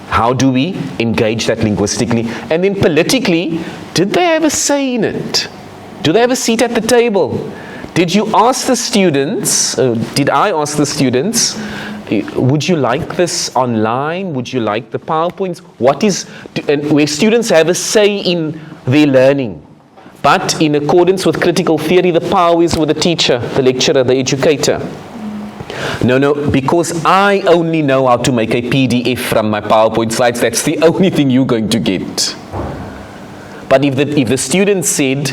How do we engage that linguistically? And then politically, did they have a say in it? Do they have a seat at the table? Did you ask the students, did I ask the students, would you like this online? Would you like the PowerPoints? And where students have a say in their learning. But in accordance with critical theory, the power is with the teacher, the lecturer, the educator. No, because I only know how to make a PDF from my PowerPoint slides, that's the only thing you're going to get. But if the student said,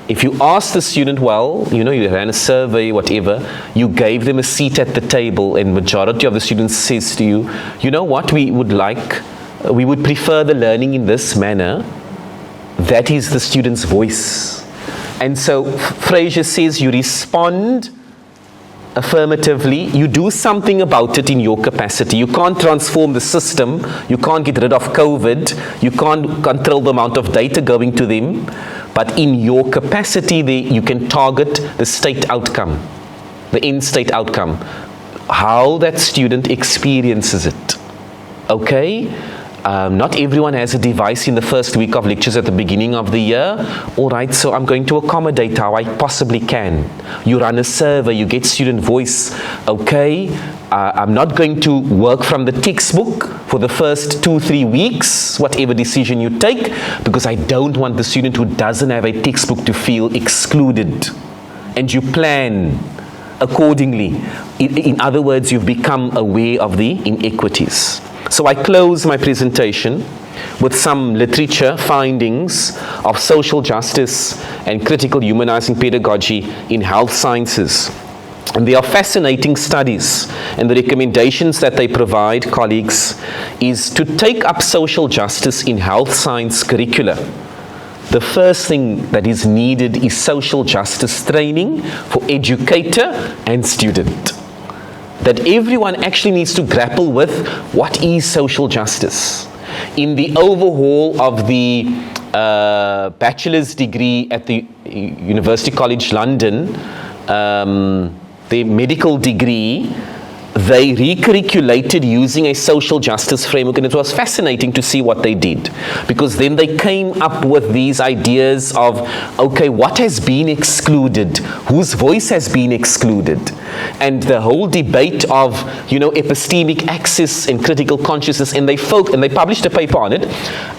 if you asked the student, well, you ran a survey, whatever, you gave them a seat at the table, and majority of the students says to you, you know what, we would prefer the learning in this manner, that is the student's voice. And so Fraser says you respond affirmatively, you do something about it in your capacity. You can't transform the system, you can't get rid of COVID, you can't control the amount of data going to them, but in your capacity you can target the state outcome, the end state outcome, how that student experiences it. Okay? Not everyone has a device in the first week of lectures at the beginning of the year. All right, so I'm going to accommodate how I possibly can. You run a survey, you get student voice. Okay, I'm not going to work from the textbook for the first 2-3 weeks, whatever decision you take, because I don't want the student who doesn't have a textbook to feel excluded. And you plan accordingly. In other words, you've become aware of the inequities. So I close my presentation with some literature findings of social justice and critical humanizing pedagogy in health sciences. And they are fascinating studies, and the recommendations that they provide, colleagues, is to take up social justice in health science curricula. The first thing that is needed is social justice training for educator and student. That everyone actually needs to grapple with what is social justice. In the overhaul of the bachelor's degree at the University College London, the medical degree, they recirculated using a social justice framework, and it was fascinating to see what they did, because then they came up with these ideas of, okay, what has been excluded, whose voice has been excluded, and the whole debate of, epistemic access and critical consciousness, and they published a paper on it,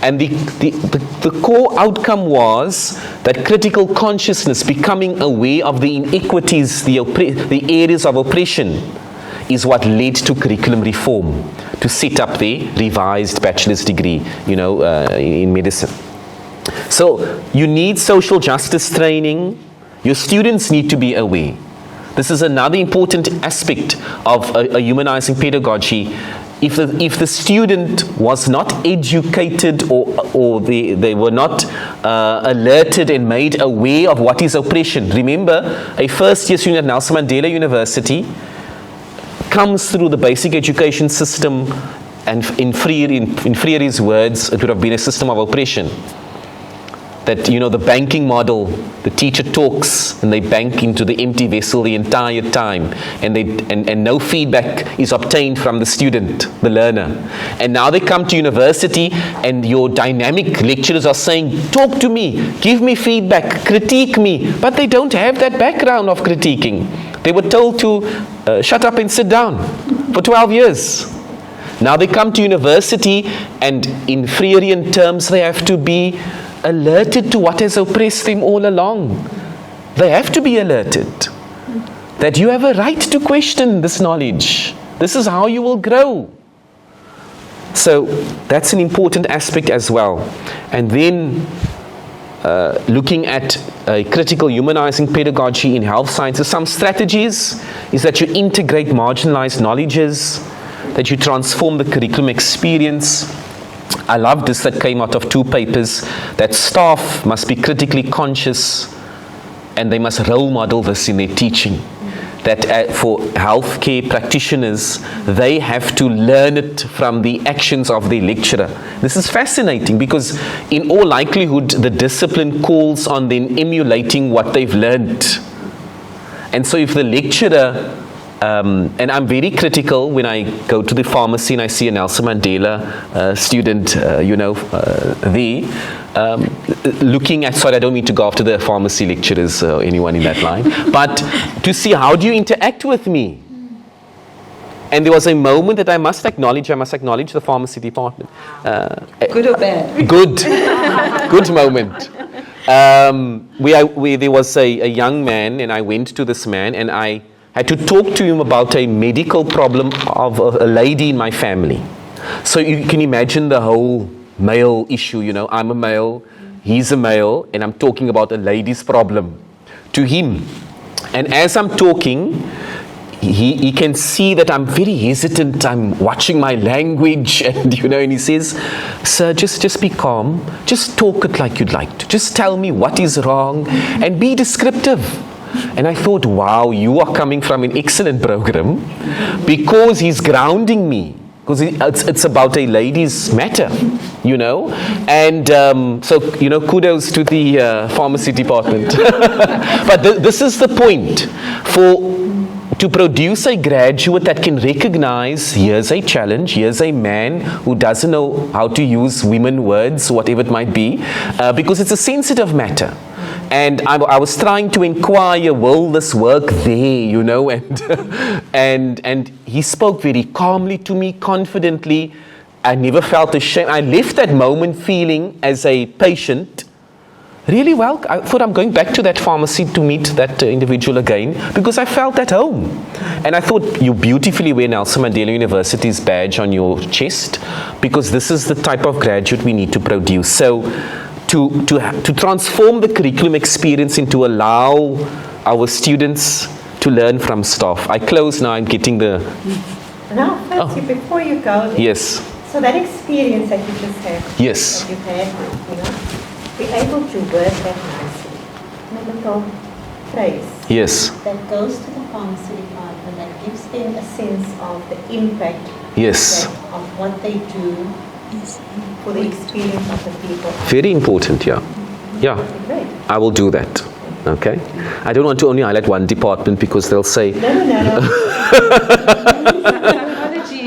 and the core outcome was that critical consciousness, becoming aware of the inequities, the areas of oppression, is what led to curriculum reform, to set up the revised bachelor's degree, in medicine. So you need social justice training. Your students need to be aware. This is another important aspect of a humanizing pedagogy. If the student was not educated or they were not alerted and made aware of what is oppression. Remember, a first-year student at Nelson Mandela University comes through the basic education system, and in Freere's words, it would have been a system of oppression. That, the banking model, the teacher talks and they bank into the empty vessel the entire time, and no feedback is obtained from the student, the learner. And now they come to university and your dynamic lecturers are saying, talk to me, give me feedback, critique me, but they don't have that background of critiquing. They were told to shut up and sit down for 12 years. Now they come to university, and in Freerian terms, they have to be alerted to what has oppressed them all along. They have to be alerted that you have a right to question this knowledge. This is how you will grow. So that's an important aspect as well. And then looking at critical humanizing pedagogy in health sciences, some strategies is that you integrate marginalized knowledges, that you transform the curriculum experience. I love this that came out of 2 papers, that staff must be critically conscious and they must role model this in their teaching. That for healthcare practitioners, they have to learn it from the actions of their lecturer. This is fascinating because in all likelihood, the discipline calls on them emulating what they've learned. And so if the lecturer, and I'm very critical when I go to the pharmacy and I see a Nelson Mandela student, looking at, sorry, I don't mean to go after the pharmacy lecturers or anyone in that line, but to see how do you interact with me. And there was a moment that I must acknowledge the pharmacy department. Good or bad? Good moment. There was a young man, and I went to this man, and I had to talk to him about a medical problem of a lady in my family. So you can imagine the whole male issue, I'm a male, he's a male, and I'm talking about a lady's problem to him. And as I'm talking, he can see that I'm very hesitant, I'm watching my language, and and he says, sir, just be calm, just talk it like you'd like to, just tell me what is wrong, and be descriptive. And I thought, wow, you are coming from an excellent program, because he's grounding me, because it's about a lady's matter, and so kudos to the pharmacy department. But this is the point. To produce a graduate that can recognize, here's a challenge, here's a man who doesn't know how to use women words, whatever it might be, because it's a sensitive matter. And I was trying to inquire, will this work there, and he spoke very calmly to me, confidently. I never felt ashamed. I left that moment feeling, as a patient, really well. I thought I'm going back to that pharmacy to meet that individual again, because I felt at home. And I thought, you beautifully wear Nelson Mandela University's badge on your chest, because this is the type of graduate we need to produce. So to transform the curriculum experience and to allow our students to learn from staff. I close now, I'm getting the... Now, Francie, before you go... Yes. So that experience that you just had... Yes. That you've had, be able to word that nicely in a little phrase. Yes. That goes to the pharmacy department, that gives them a sense of the impact yes. of what they do for the experience of the people. Very important, yeah. Yeah. Great. I will do that. Okay. I don't want to only highlight one department, because they'll say... No. Apology.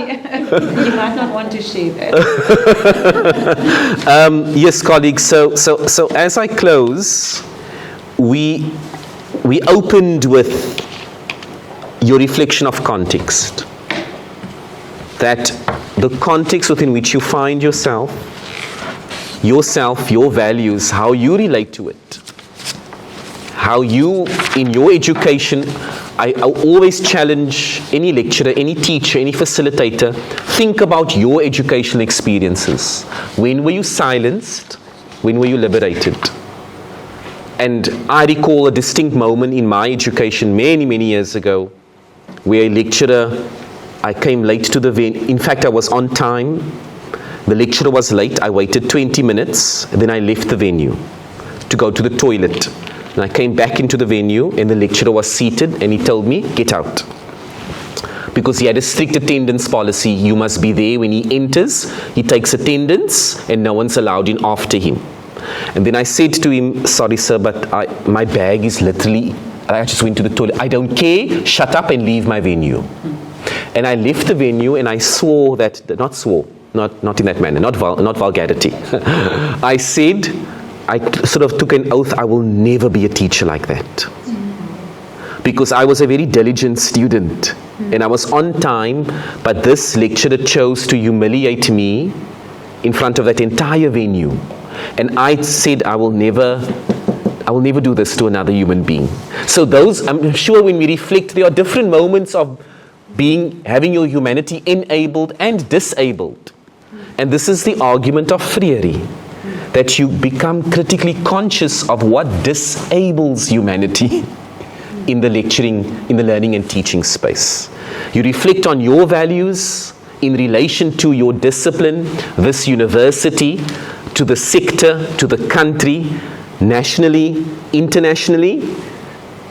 You might not want to share that. Yes, colleagues. So as I close, we opened with your reflection of context. That the context within which you find yourself, your values, how you relate to it, how you, in your education, I always challenge any lecturer, any teacher, any facilitator, think about your educational experiences. When were you silenced? When were you liberated? And I recall a distinct moment in my education many, many years ago, where a lecturer, I came late to the venue. In fact, I was on time. The lecturer was late. I waited 20 minutes, and then I left the venue to go to the toilet. And I came back into the venue, and the lecturer was seated, and he told me, get out. Because he had a strict attendance policy. You must be there when he enters. He takes attendance, and no one's allowed in after him. And then I said to him, sorry sir, but my bag is literally, I just went to the toilet. I don't care, shut up and leave my venue. And I left the venue, and I swore that, not in that manner, not vulgarity. I said, I sort of took an oath, I will never be a teacher like that. Because I was a very diligent student, and I was on time, but this lecturer chose to humiliate me in front of that entire venue. And I said, I will never do this to another human being. So I'm sure when we reflect, there are different moments of having your humanity enabled and disabled. And this is the argument of Freire, that you become critically conscious of what disables humanity in the lecturing, in the learning and teaching space. You reflect on your values in relation to your discipline, this university, to the sector, to the country, nationally, internationally,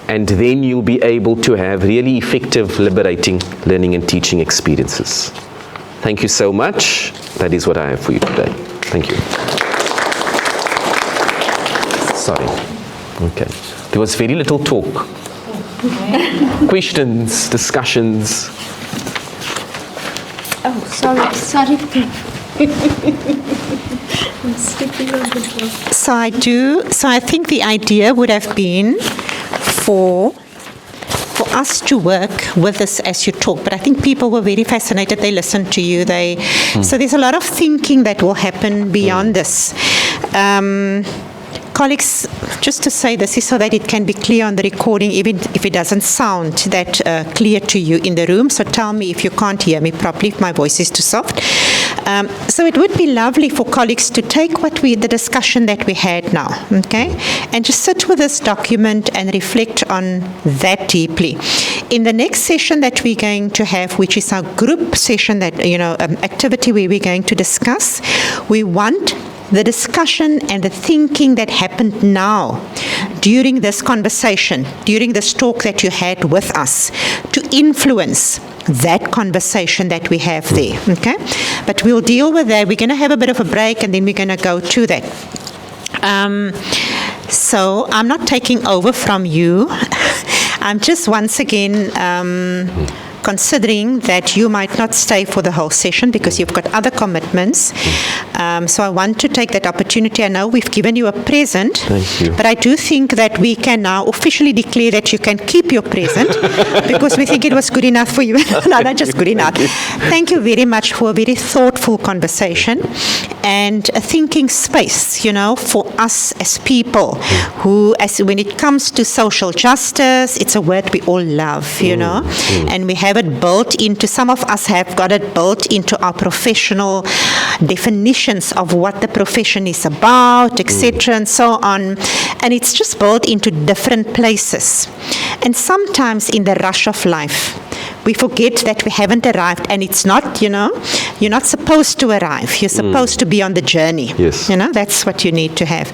and then you'll be able to have really effective, liberating learning and teaching experiences. Thank you so much. That is what I have for you today. Thank you. Sorry. Okay. There was very little talk. Questions, discussions. Oh, sorry. I'm slipping on the floor. So I think the idea would have been for us to work with this as you talk, but I think people were very fascinated. They listened to you. So there's a lot of thinking that will happen beyond this. Colleagues, just to say this is so that it can be clear on the recording, even if it doesn't sound that clear to you in the room. So tell me if you can't hear me properly, if my voice is too soft. So it would be lovely for colleagues to take the discussion that we had now, okay, and just sit with this document and reflect on that deeply. In the next session that we're going to have, which is our group session, that activity where we're going to discuss, we want the discussion and the thinking that happened now during this conversation, during this talk that you had with us, to influence that conversation that we have there, okay? But we'll deal with that. We're going to have a bit of a break, and then we're going to go to that. So I'm not taking over from you. I'm just once again considering that you might not stay for the whole session because you've got other commitments. So I want to take that opportunity. I know we've given you a present, Thank you. but I do think that we can now officially declare that you can keep your present because we think it was good enough for you. No, not just good enough. Thank you very much for a very thoughtful conversation and a thinking space, for us as people who, when it comes to social justice, it's a word we all love, and we have it built into, some of us have got it built into our professional definitions of what the profession is about, etc., and so on. And it's just built into different places. And sometimes in the rush of life, we forget that we haven't arrived, and it's not, you're not supposed to arrive. You're supposed to be on the journey. Yes. That's what you need to have.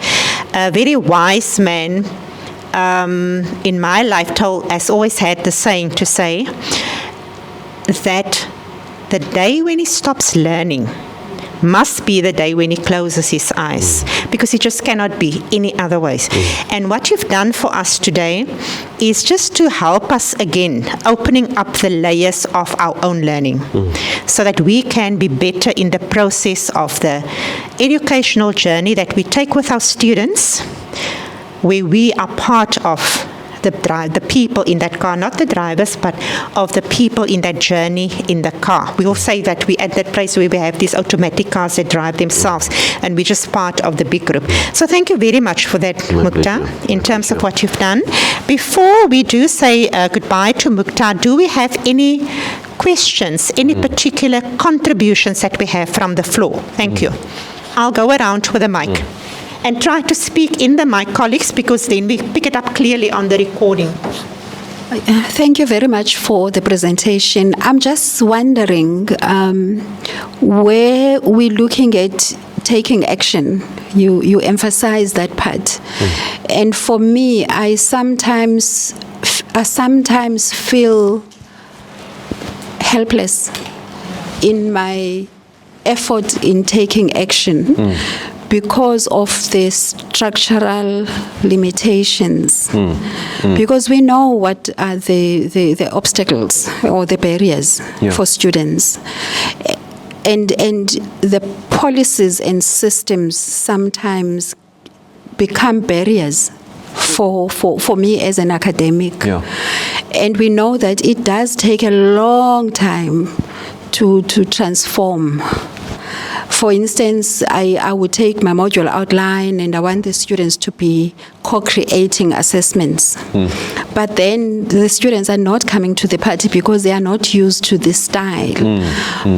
A very wise man in my life has always had the saying to say that the day when he stops learning must be the day when he closes his eyes, because it just cannot be any other ways. And what you've done for us today is just to help us again, opening up the layers of our own learning, so that we can be better in the process of the educational journey that we take with our students, where we are part of the people in that car, not the drivers, but of the people in that journey in the car. We will say that we're at that place where we have these automatic cars that drive themselves, and we're just part of the big group. So thank you very much for that, Mukta, in terms of what you've done. Before we do say goodbye to Mukta, do we have any questions, any particular contributions that we have from the floor? Thank you. I'll go around with a mic. And try to speak in the mic, colleagues, because then we pick it up clearly on the recording. Thank you very much for the presentation. I'm just wondering where we're looking at taking action. You emphasize that part. And for me, I sometimes feel helpless in my effort in taking action. Because of the structural limitations, because we know what are the obstacles or the barriers for students, and the policies and systems sometimes become barriers for me as an academic, and we know that it does take a long time to transform. For instance, I would take my module outline and I want the students to be co-creating assessments. But then the students are not coming to the party because they are not used to this style.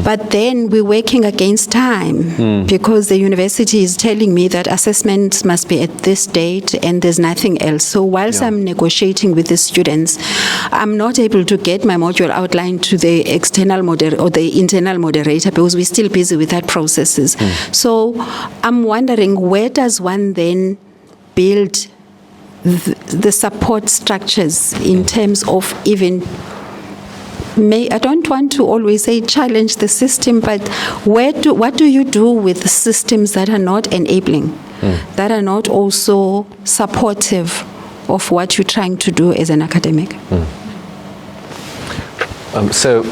But then we're working against time because the university is telling me that assessments must be at this date and there's nothing else. So whilst I'm negotiating with the students, I'm not able to get my module outline to the external or the internal moderator because we're still busy with that processes. So I'm wondering, where does one then build the support structures in terms of even, I don't want to always say challenge the system, but what do you do with the systems that are not enabling, that are not also supportive of what you're trying to do as an academic? So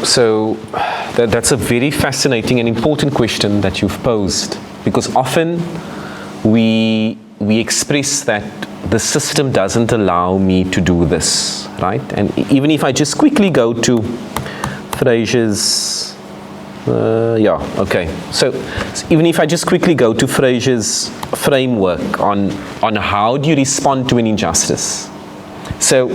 that's a very fascinating and important question that you've posed, because often we express that the system doesn't allow me to do this, right? And even if I just quickly go to Fraser's, so even if I just quickly go to Fraser's framework on how do you respond to an injustice. So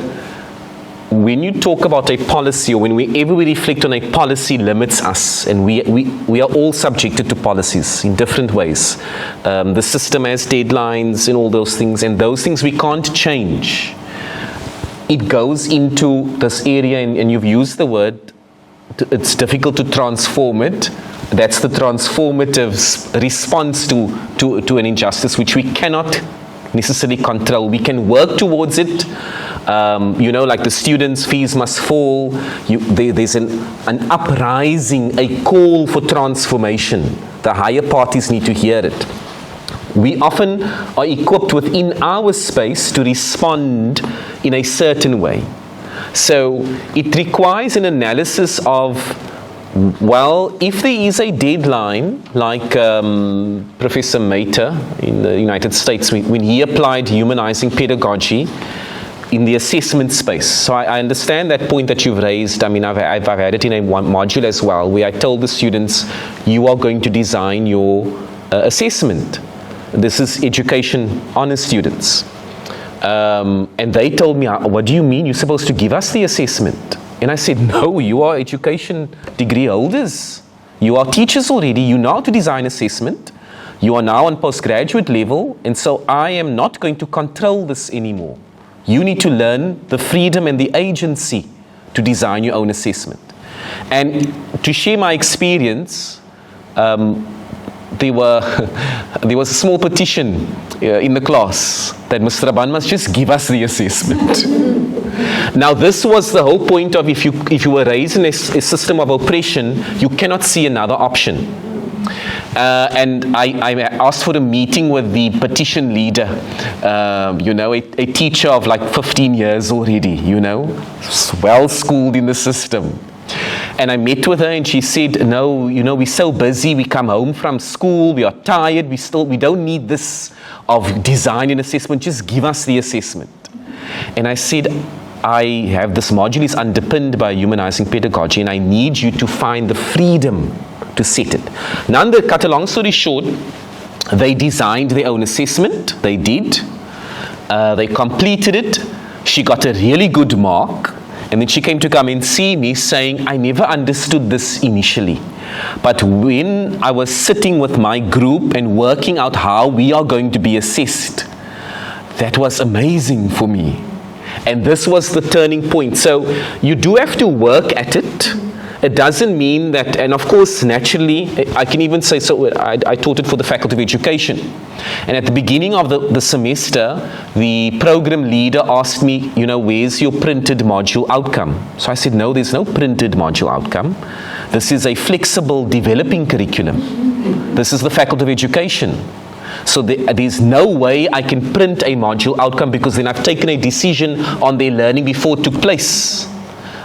when you talk about a policy, or whenever we reflect on a policy limits us, and we are all subjected to policies in different ways. The system has deadlines and all those things, and those things we can't change. It goes into this area, and you've used the word, it's difficult to transform it. That's the transformative response to an injustice, which we cannot necessarily control. We can work towards it. Like the students' fees must fall. There's an uprising, a call for transformation. The higher parties need to hear it. We often are equipped within our space to respond in a certain way. So it requires an analysis of, well, if there is a deadline, like Professor Mater in the United States, when he applied humanizing pedagogy in the assessment space. So I understand that point that you've raised. I mean, I've had it in a module as well, where I told the students, you are going to design your assessment. This is education honors students. And they told me, what do you mean? You're supposed to give us the assessment. And I said, no, you are education degree holders. You are teachers already. You know how to design assessment. You are now on postgraduate level. And so I am not going to control this anymore. You need to learn the freedom and the agency to design your own assessment. And to share my experience, there was a small petition in the class that Mr. Rabban must just give us the assessment. Now, this was the whole point of, if you were raised in a system of oppression, you cannot see another option. And I asked for a meeting with the petition leader, a teacher of like 15 years already, well schooled in the system. And I met with her and she said, no, we're so busy, we come home from school, we are tired, we don't need this of design and assessment, just give us the assessment. And I said, I have this module is underpinned by humanizing pedagogy and I need you to find the freedom to set it. Now, to cut a long story short, they designed their own assessment, they did, they completed it, she got a really good mark. And then she came to come and see me saying, I never understood this initially. But when I was sitting with my group and working out how we are going to be assessed, that was amazing for me. And this was the turning point. So you do have to work at it. It doesn't mean that, and of course, naturally, I can even say, so I taught it for the Faculty of Education. And at the beginning of the semester, the program leader asked me, where's your printed module outcome? So I said, no, there's no printed module outcome. This is a flexible developing curriculum. This is the Faculty of Education. So there's no way I can print a module outcome because then I've taken a decision on their learning before it took place.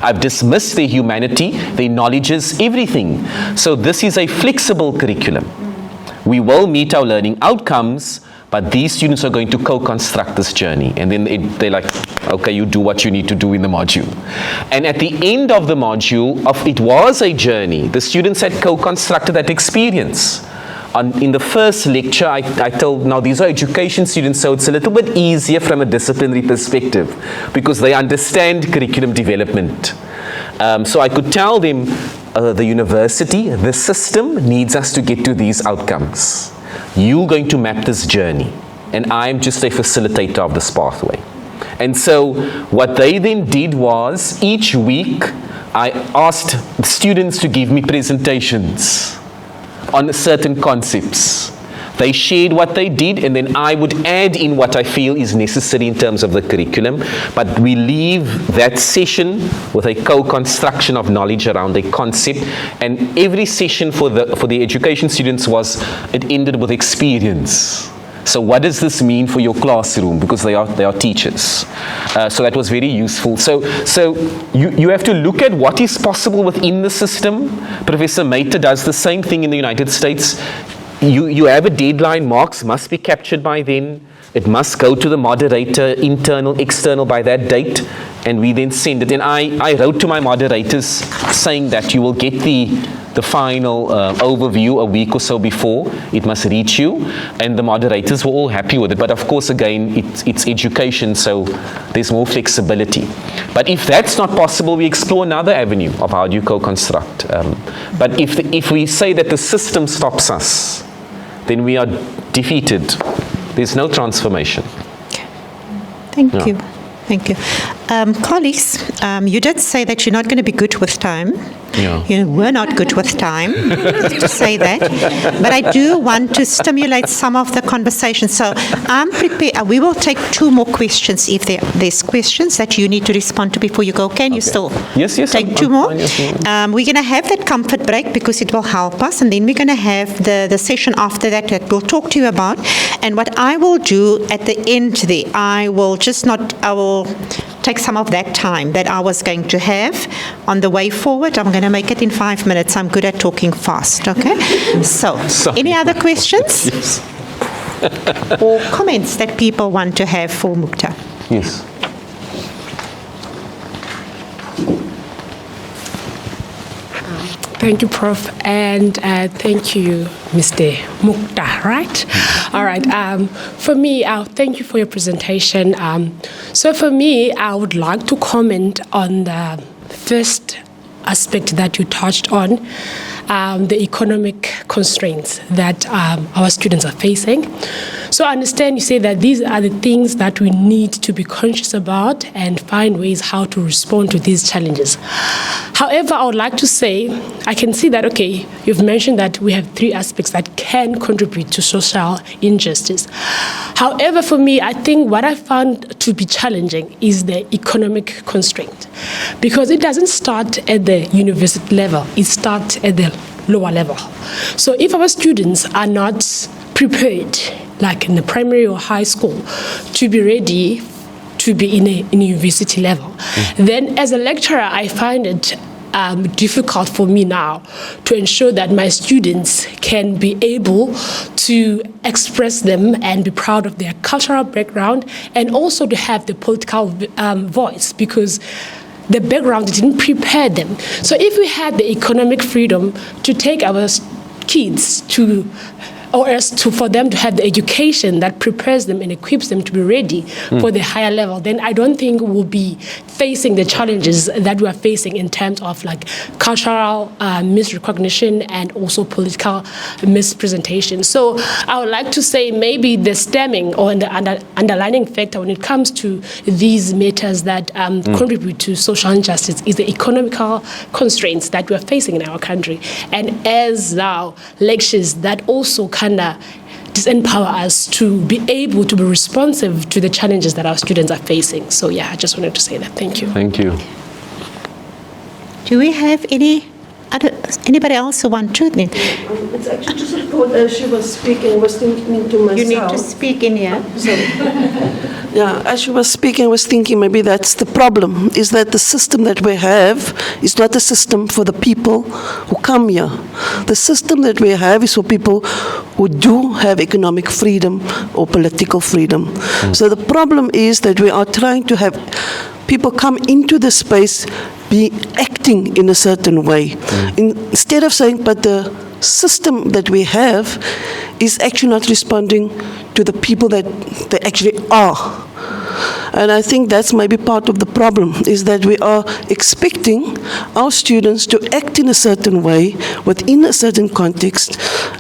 I've dismissed their humanity, their knowledges, everything. So this is a flexible curriculum. We will meet our learning outcomes, but these students are going to co-construct this journey. And then they're like, okay, you do what you need to do in the module. And at the end of the module, it was a journey. The students had co-constructed that experience. In the first lecture, I told, now these are education students, so it's a little bit easier from a disciplinary perspective because they understand curriculum development. So I could tell them, the university, the system needs us to get to these outcomes. You're going to map this journey, and I'm just a facilitator of this pathway. And so what they then did was, each week, I asked students to give me presentations on certain concepts. They shared what they did, and then I would add in what I feel is necessary in terms of the curriculum. But we leave that session with a co-construction of knowledge around a concept. And every session for the education students it ended with experience. So what does this mean for your classroom? Because they are teachers. So that was very useful. So you have to look at what is possible within the system. Professor Mater does the same thing in the United States. You have a deadline, marks must be captured by then. It must go to the moderator, internal, external, by that date, and we then send it. And I wrote to my moderators saying that you will get the final overview a week or so before. It must reach you, and the moderators were all happy with it. But of course, again, it's education, so there's more flexibility. But if that's not possible, we explore another avenue of how do you co-construct. But if we say that the system stops us, then we are defeated. There's no transformation. Thank you. Thank you. Colleagues, you did say that you're not going to be good with time. Yeah. We're not good with time, just to say that. But I do want to stimulate some of the conversation. So I'm prepared. We will take 2 more questions if there's questions that you need to respond to before you go. Can you still take 2 more? We're going to have that comfort break because it will help us. And then we're going to have the session after that we'll talk to you about. And what I will do at the end there, I will take some of that time that I was going to have on the way forward. I'm going to make it in 5 minutes. I'm good at talking fast, okay? So, any other questions? Yes. Or comments that people want to have for Mukta? Yes. Thank you, Prof. And thank you, Mr. Mukta, right? All right. For me, thank you for your presentation. So for me, I would like to comment on the first aspect that you touched on, the economic constraints that our students are facing. So I understand you say that these are the things that we need to be conscious about and find ways how to respond to these challenges. However, I would like to say, I can see that, okay, you've mentioned that we have 3 aspects that can contribute to social injustice. However, for me, I think what I found to be challenging is the economic constraint, because it doesn't start at the university level. It starts at the lower level. So if our students are not prepared, like in the primary or high school, to be ready to be in a university level, then as a lecturer, I find it difficult for me now to ensure that my students can be able to express them and be proud of their cultural background, and also to have the political voice, because the background didn't prepare them. So if we had the economic freedom to take our kids to, or else for them to have the education that prepares them and equips them to be ready for the higher level, then I don't think we'll be facing the challenges that we are facing in terms of like cultural misrecognition and also political mispresentation. So I would like to say maybe the stemming or the underlining factor when it comes to these matters that contribute to social injustice is the economical constraints that we are facing in our country. And as now lectures that also kind of disempower us to be able to be responsive to the challenges that our students are facing. So yeah, I just wanted to say that. Thank you. Thank you. Do we have anybody else who want to? It's actually just a thought as she was speaking, I was thinking to myself. You need to speak in here. Yeah, as she was speaking, I was thinking maybe that's the problem, is that the system that we have is not the system for the people who come here. The system that we have is for people who do have economic freedom or political freedom. So the problem is that we are trying to have people come into the space be acting in a certain way. Instead of saying, but the system that we have is actually not responding to the people that they actually are. And I think that's maybe part of the problem, is that we are expecting our students to act in a certain way within a certain context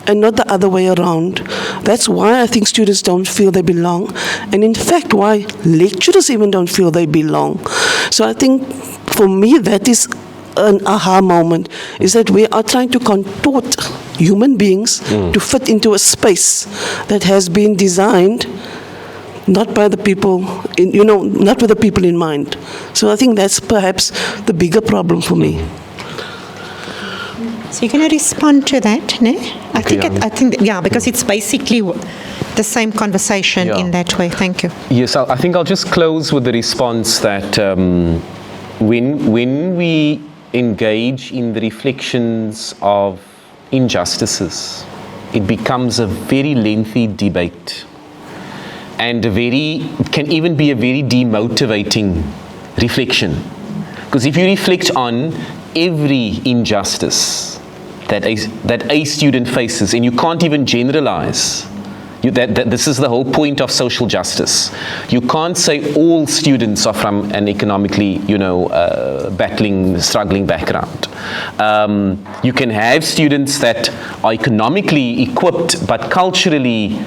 and not the other way around. That's why I think students don't feel they belong, and in fact why lecturers even don't feel they belong. So I think for me that is an aha moment, is that we are trying to contort human beings to fit into a space that has been designed not by the people, not with the people in mind. So I think that's perhaps the bigger problem for me. So you're going to respond to that, no? I think, because it's basically the same conversation in that way. Thank you. Yes, I think I'll just close with the response that when we engage in the reflections of injustices, it becomes a very lengthy debate, and it can even be a very demotivating reflection. Because if you reflect on every injustice that a student faces, and you can't even generalize, that this is the whole point of social justice. You can't say all students are from an economically, struggling background. You can have students that are economically equipped, but culturally,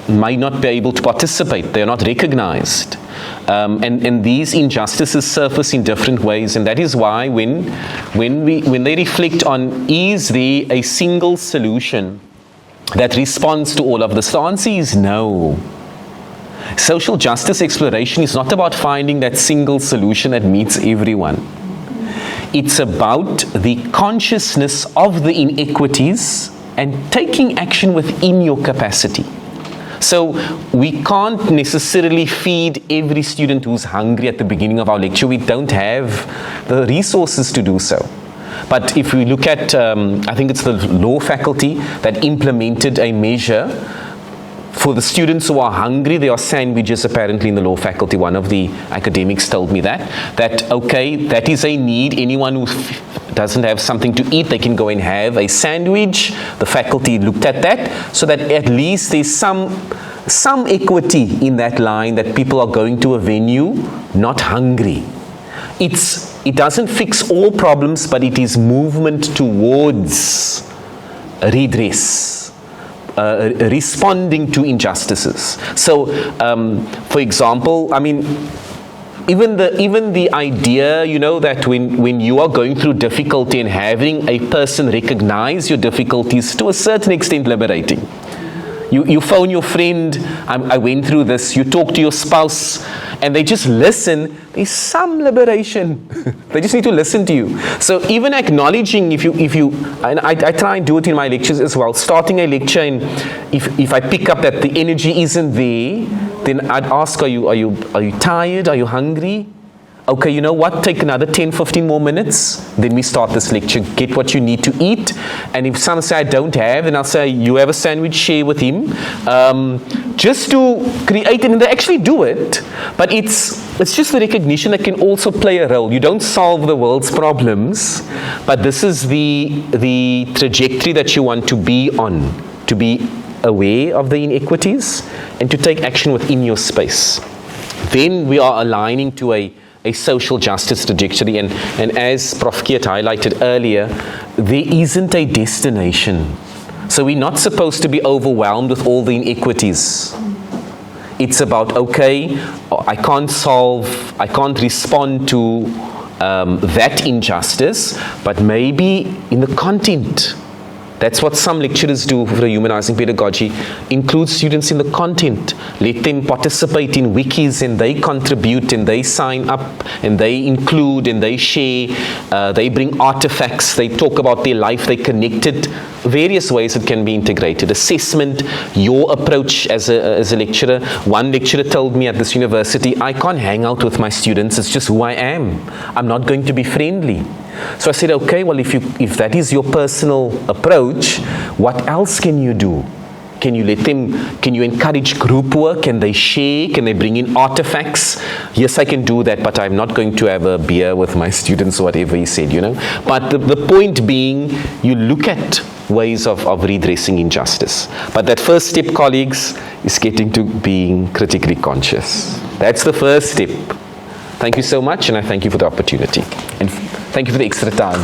might not be able to participate. They're not recognized. And these injustices surface in different ways, and that is why when they reflect on, is there a single solution that responds to all of this, the answer is no. Social justice exploration is not about finding that single solution that meets everyone. It's about the consciousness of the inequities and taking action within your capacity. So we can't necessarily feed every student who's hungry at the beginning of our lecture. We don't have the resources to do so. But if we look at, I think it's the law faculty that implemented a measure for the students who are hungry. There are sandwiches apparently in the law faculty. One of the academics told me that that is a need. Anyone who doesn't have something to eat, they can go and have a sandwich. The faculty looked at that so that at least there's some equity in that line, that people are going to a venue not hungry. It doesn't fix all problems, but it is movement towards redress, responding to injustices. So, for example, I mean, even the idea, that when you are going through difficulty and having a person recognize your difficulties, to a certain extent liberating. You phone your friend, I went through this, you talk to your spouse, and they just listen, there's some liberation. They just need to listen to you. So even acknowledging, if you, and I try and do it in my lectures as well, starting a lecture, and if I pick up that the energy isn't there, then I'd ask, are you tired? Are you hungry? Okay, you know what? Take another 10, 15 more minutes. Then we start this lecture. Get what you need to eat. And if some say I don't have, then I'll say, you have a sandwich, share with him. Just to create, and they actually do it. But it's just the recognition that can also play a role. You don't solve the world's problems, but this is the trajectory that you want to be on, to be aware of the inequities and to take action within your space. Then we are aligning to a social justice trajectory, and as Prof. Keet highlighted earlier, there isn't a destination. So we're not supposed to be overwhelmed with all the inequities. It's about, okay, I can't respond to that injustice, but maybe in the content. That's what some lecturers do for humanizing pedagogy, include students in the content. Let them participate in wikis, and they contribute, and they sign up, and they include, and they share, they bring artifacts, they talk about their life, they connect it, various ways it can be integrated. Assessment, your approach as a lecturer. One lecturer told me at this university, I can't hang out with my students, it's just who I am. I'm not going to be friendly. So I said, okay, well, if that is your personal approach, what else can you do? Can you encourage group work? Can they share? Can they bring in artifacts? Yes, I can do that, but I'm not going to have a beer with my students, or whatever he said, But the point being, you look at ways of redressing injustice. But that first step, colleagues, is getting to being critically conscious. That's the first step. Thank you so much, and I thank you for the opportunity. And thank you for the extra time.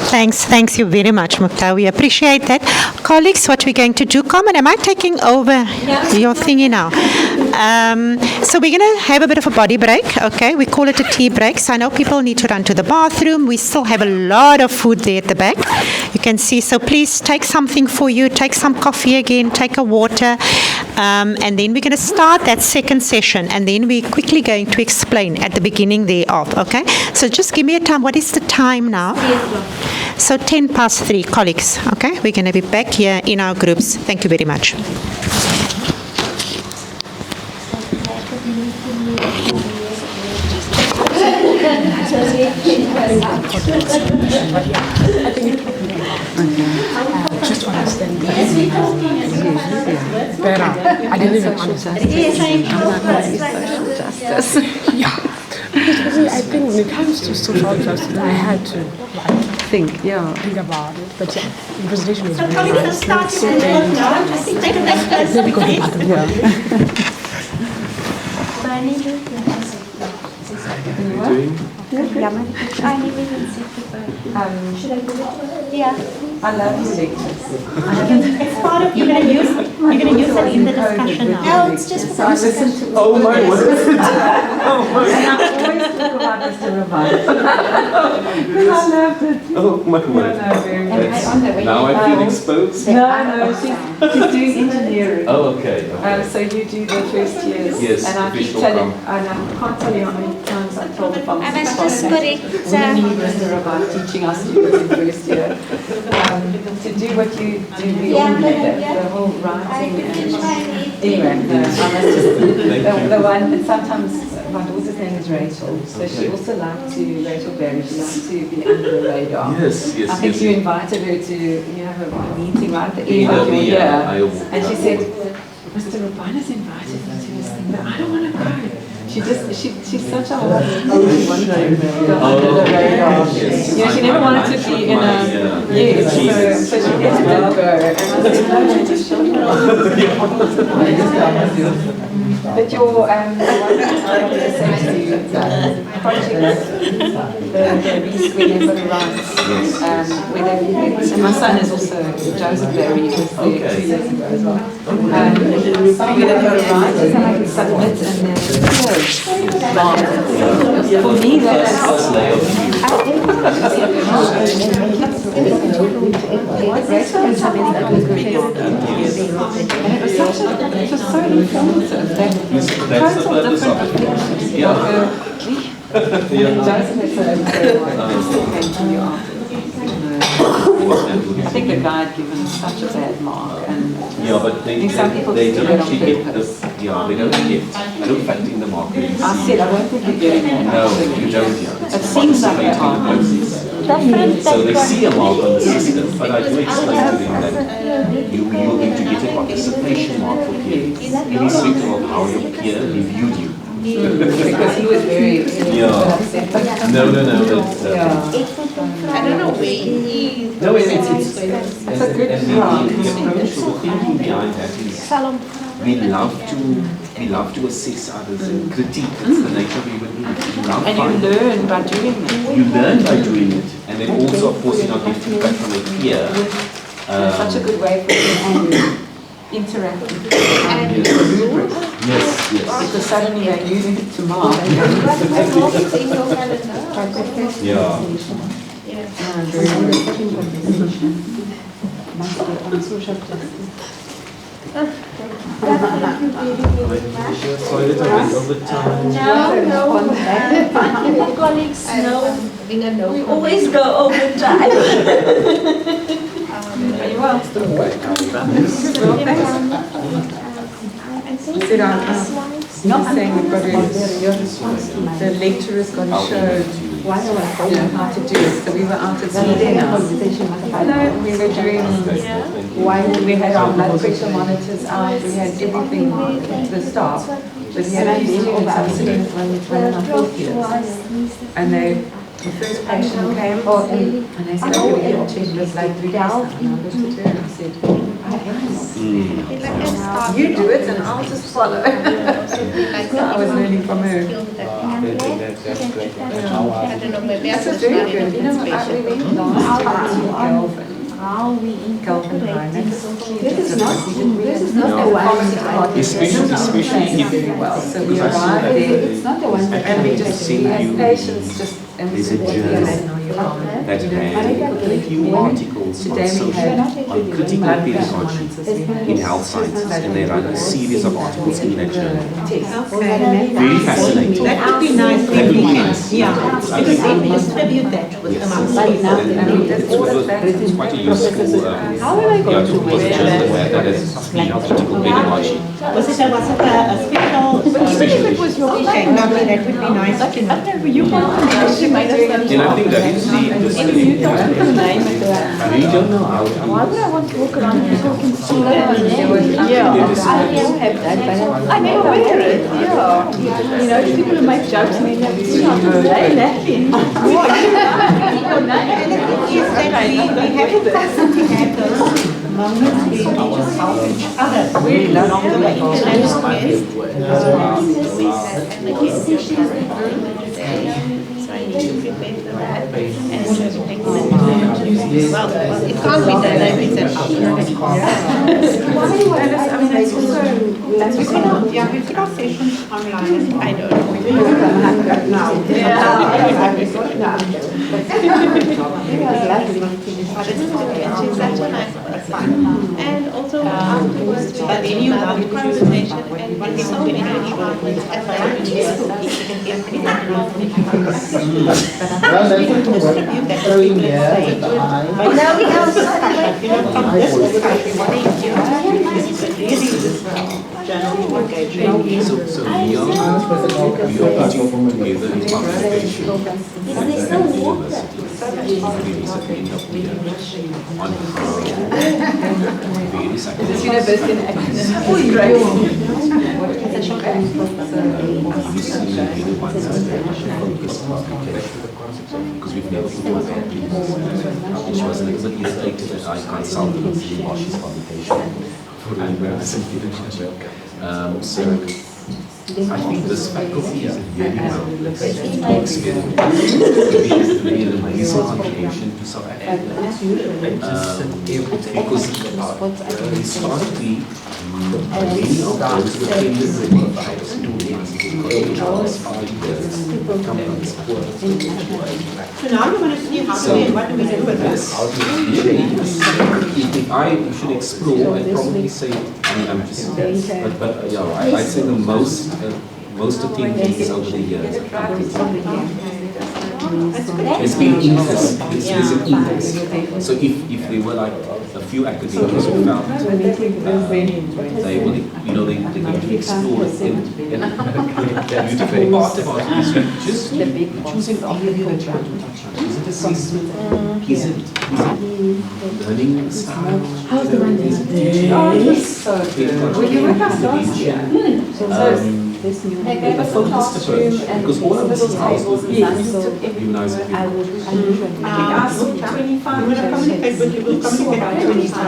Thanks you very much, Mukta. We appreciate that. Colleagues, what we're going to do, Carmen, am I taking over your thingy now? So we're going to have a bit of a body break, okay? We call it a tea break. So I know people need to run to the bathroom. We still have a lot of food there at the back. You can see, so please take something for you, take some coffee again, take a water, and then we're going to start that second session, and then we're quickly going to explain at the beginning thereof, okay? So just give me a time. What is the time now? 3 o'clock. So 10 past 3, colleagues, okay? We're going to be back here in our groups. Thank you very much. Just understand better. I didn't even understand. Yeah. Because I think when it comes to social justice, I had to think about it. But yeah, the presentation was really nice. Let me go to the bathroom. I love your lectures. It's part of, you're going to use it in the discussion now. No, it's just So I listened to Oh my word! and I always talk about Mr. Rabat. I loved it. Oh my word! Now I feel exposed. No, she's doing engineering. Oh, okay. So you do the first years. Yes, and I keep official telling, prom. and I can't tell you how many times I told the pharmacist. I must just correct. We need Mr. Rabat teaching us students in first year. To do what you do beyond the whole writing and anyway, no, I must just the one, and sometimes my daughter's name is Rachel, so she also liked to, Rachel Berry, she liked to be under the radar. Yes, I think you invited her to, you have a meeting right at the end of your year, and she said, Mr. Rabana's invited me to this thing, but I don't want to go. She's such a hard under the radar. Yeah, she never wanted to be in a, so she did go. And I said, no, she just showed But your, the one that I wanted to say to you, projects, the Beast where they've got to write, where they've, and my son is also Joseph Berry, he was there 2 years ago as well. Where they've got to write, and I can submit, and then for me, that's great to have something that was good. And it was such a, it was so informative. That total different afflictions. Joseph had said still came to you after. I think the guy had given such a bad mark, and yeah, but they some people don't do actually it get on purpose. this. Yeah, they don't get. I don't factor in the mark. I said I don't think you're getting that. No, you don't. Yeah. It seems like they are. So they see a mark on the system, but I do explain to them that you're going to get a participation mark for peer, irrespective of how your peer reviewed you. Because he was very Yeah. No. But, I don't know where he. no, it's a good and the approach, the thinking behind that is we love to assess others and critique. It's the nature of human beings. We love and you finding- learn by doing it. You learn by doing it, and then also, of course, you not get feedback from a peer. It's such a good way for you to interact with people. Yes. Because suddenly they're using it to mark. Yeah. Sorry that I went over time. Colleagues know. We always go over time. Very well. Sit down. Not saying we've got to, the lecturer's got to show how to do it. So we were out at Sweden now. We were doing, we had our blood pressure monitors out, we had everything, the staff. But we had these students that were sitting one and a half years. And the first patient came, and they said, okay, we can check this like 3 days now. And I looked at her and I said, you do it and I'll just follow. So I was learning from her. That's great. I don't know, maybe I That's was very not good. You know, I really last time to Kelvin Ryan. This is not the one. Especially very well. So we because I see arrived that there. It's not the one that and we they just send as you- patients just There's a journal that had a few articles on social, on critical pedagogy in health sciences, and they run a series of articles in that journal. Very fascinating. That would be nice. That would be nice. Yeah, because then we distribute that with the months. It's quite a useful, to was a journal that had a critical pedagogy. Was it a special? Even if it was your okay, lovely, that would be nice to know. And I think that is the we don't know how to. Why would I want to walk around and talking to I never wear it. Yeah. You know, people who make jokes and they And we have to constantly have those moments where we just help each other. We love the international guest. So I need to prepare for that. And so to take them well, it can't be done every session. We put our sessions online. I don't know. But it's okay. She's such a nice person. And also afterwards we had a lovely conversation and so many good moments. And I distribute that to people and say, now we have from this discussion, thank you. So we are putting together in consultation with the university recently end of the year on how various activities because we've never put one out, which was a little bit irritated that I consulted on Bosch's publication. So I think this faculty is really well experienced. It is really an amazing contribution to South Africa. Because historically, many of those who attended the high school college 5 years come from this poor. So now you want to see how do we, what do we do with this? If I should explore, I'd probably say, I'm just, but yeah, I'd say the most attendees over the years. There's been interest. There's an interest. So if there were like a few academics who found they will, they're going to explore it. And the beautiful part about it is just choosing the area that you want to touch on. Is it assessment? Is it learning style? How's the Monday? Oh, it was so good. Were you with us last year? They gave us a classroom and because all of this is tables and humanizing I asked 25. We're going to communicate with you, we'll communicate with 25.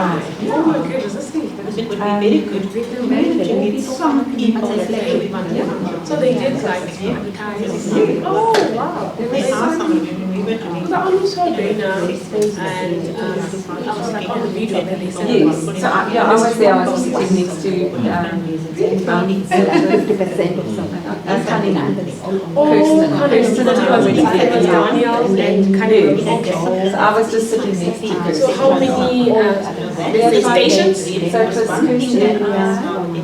Oh my goodness, It would be very good to meet some people that we want to. So they did like advertising. Oh, wow. They are some of you. We went to meet. The only survey now, and I was like on the video that they said. Yes, so I was there, I was sitting next to 50% or something. Kirsten and Daniel and Kylie. So I was just sitting next to Kirsten. So how many stations? So it was Kirsten,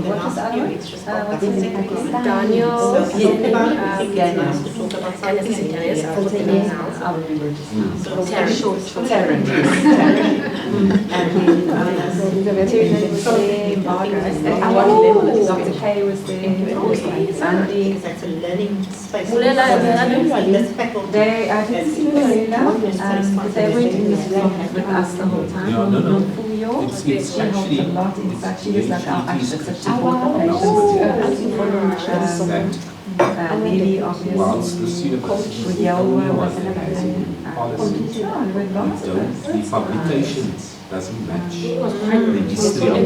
what was the other one? Daniel, Dr. Kay was there, Sandy. That's a learning space. They, I didn't see Mulela, they weren't in this room with us the whole time. Yeah, no. Full York. It's She helped actually, a lot in fact. She was like our actress that she Lily, obviously. whilst this university With Yellow was an policy, amazing. the publications doesn't match the history of it.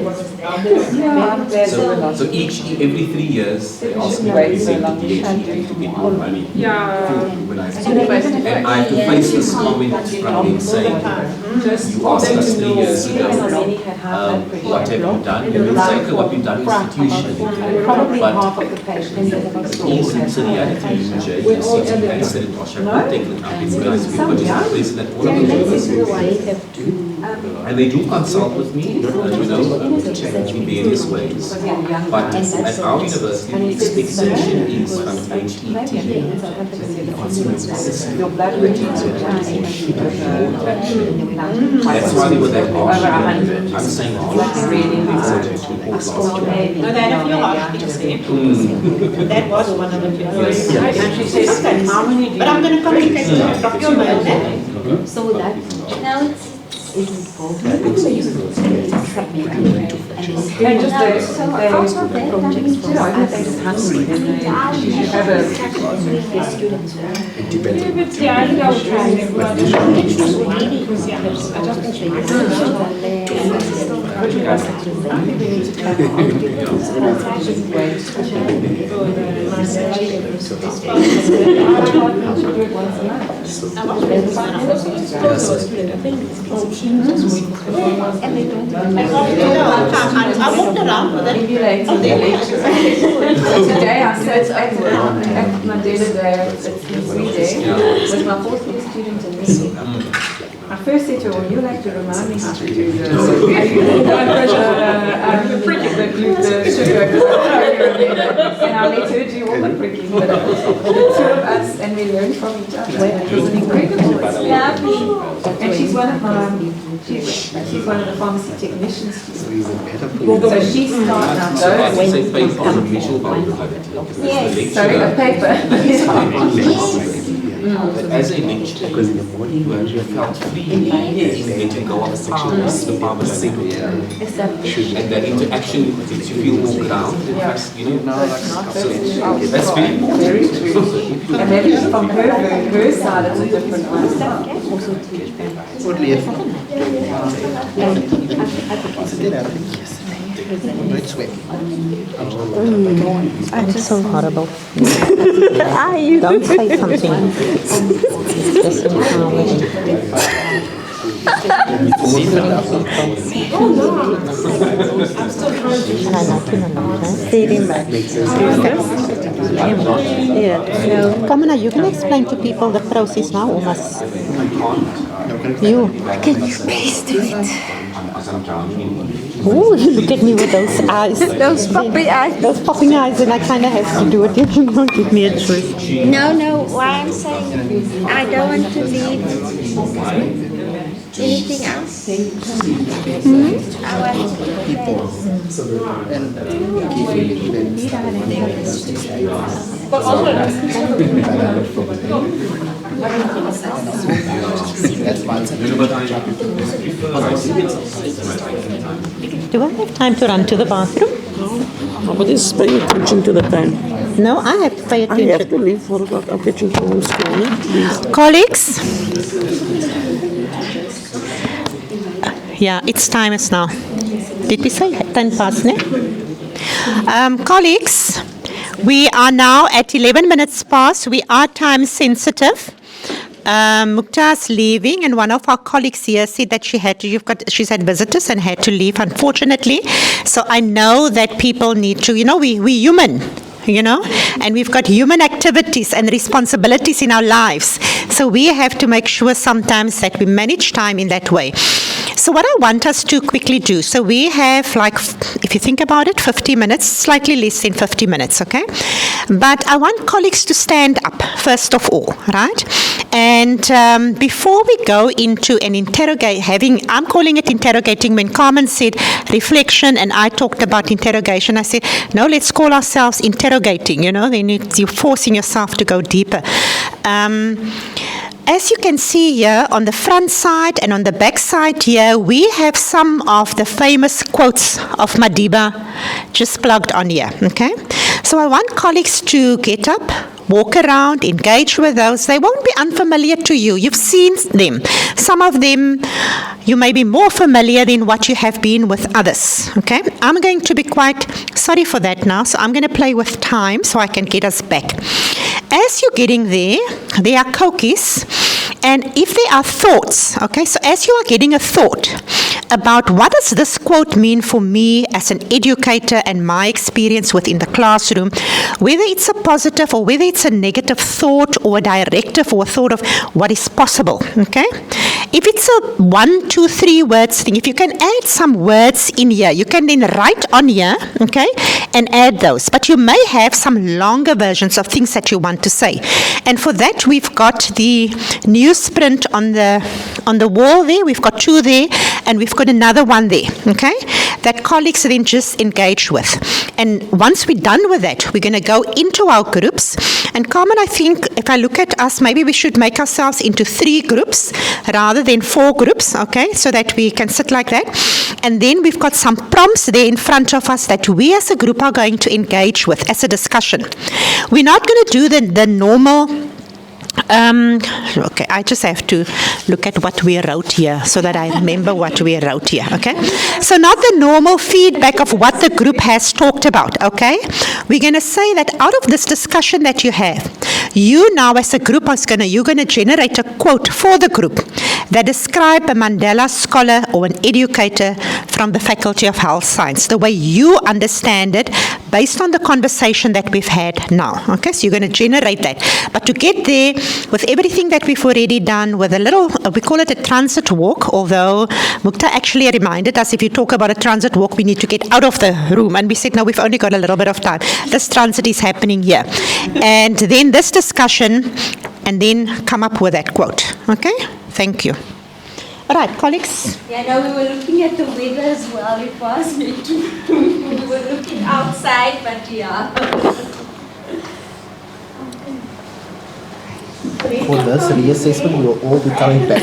Yeah, there were lots. So every 3 years, they ask me to present the DHEA to get more money. Yeah. And I have to face this comment from them saying, you asked us 3 years ago, what have you done? You will say, okay, what we've done institutionally. But it is in reality, you see to the said it was a technical company, guys, we put it present at all of the universities. And they do consult with me, in various ways. But at our university, the expectation is from PhD team That's why they were that harsh. I'm saying harsh. No, that if you're harsh, you say. That was one of the things. And she says, okay, how many but I'm going to communicate with her document. So that now it's important to submit And just the projects from I think it's hungry and they have a students. Yeah, I think I would try I walked around with it. Today I sat at Mandela Day, it's 3 days, with my fourth year student and me. I first said to her, well, you'll have to remind me how to do the blood pressure, the sugar, because I don't really remember. And I let her do all the pricking, but it was the two of us, and we learned from each other. It was an incredible experience. And she's one of the pharmacy technicians. So she started now So I those. say based on the visual vulnerability. Yes, sorry, a paper. As a lecturer, you felt free in letting go of the pharmacy. And that interaction makes you feel more grounded. So that's very important. Very true. And then from her side, it's a different one. I'm so horrible. Don't say something. Come on, you can explain to people the process now, or must you? Can you please do it? Oh, you look at me with those eyes. Those puppy eyes. Those popping eyes, and I kind of have to do it. You don't give me a choice. No, why I'm saying I don't want to leave anything else. I want Do I have time to run to the bathroom? Nobody's paying attention to the time. No, I have to pay I attention. have to leave 4 o'clock. I'm getting to homeschool. Colleagues? Yeah, it's time is now. Did we say 10 past, ne? Colleagues, we are now at 11 minutes past. We are time sensitive. Mukta's leaving, and one of our colleagues here said that she's had visitors and had to leave, unfortunately. So I know that people need to, we're human, and we've got human activities and responsibilities in our lives. So we have to make sure sometimes that we manage time in that way. So what I want us to quickly do, so we have if you think about it, 50 minutes, slightly less than 50 minutes, okay? But I want colleagues to stand up, first of all, right? And before we go into an I'm calling it interrogating. When Carmen said reflection and I talked about interrogation, I said, no, let's call ourselves interrogating, then you're forcing yourself to go deeper. As you can see here on the front side and on the back side here, we have some of the famous quotes of Madiba just plugged on here, okay? So I want colleagues to get up, walk around, engage with those. They won't be unfamiliar to you. You've seen them. Some of them you may be more familiar than what you have been with others, okay? I'm going to be quite sorry for that now, so I'm going to play with time so I can get us back. As you're getting there are cookies, and if there are thoughts, okay, so as you are getting a thought about what does this quote mean for me as an educator and my experience within the classroom, whether it's a positive or whether it's a negative thought or a directive or a thought of what is possible, okay? If it's a 1, 2, 3 words thing, if you can add some words in here, you can then write on here, okay, and add those. But you may have some longer versions of things that you want to say. And for that, we've got the newsprint on the wall there. We've got 2 there, and we've got another one there, okay, that colleagues then just engage with. And once we're done with that, we're going to go into our groups. And Carmen, I think if I look at us, maybe we should make ourselves into 3 groups rather than 4 groups, okay, so that we can sit like that. And then we've got some prompts there in front of us that we as a group are going to engage with as a discussion. We're not going to do the normal okay, I just have to look at what we wrote here so that I remember what we wrote here, okay? So not the normal feedback of what the group has talked about, okay? We're going to say that out of this discussion that you have, you now as a group you're going to generate a quote for the group that describe a Mandela scholar or an educator from the Faculty of Health Science, the way you understand it based on the conversation that we've had now, okay? So you're going to generate that. But to get there, with everything that we've already done, with a little, we call it a transit walk, although Mukta actually reminded us if you talk about a transit walk, we need to get out of the room. And we said, no, we've only got a little bit of time. This transit is happening here. And then this discussion, and then come up with that quote. Okay? Thank you. All right, colleagues. Yeah, no, we were looking at the weather as well. It was making, we were looking outside, but yeah. For this reassessment, we will all be coming back.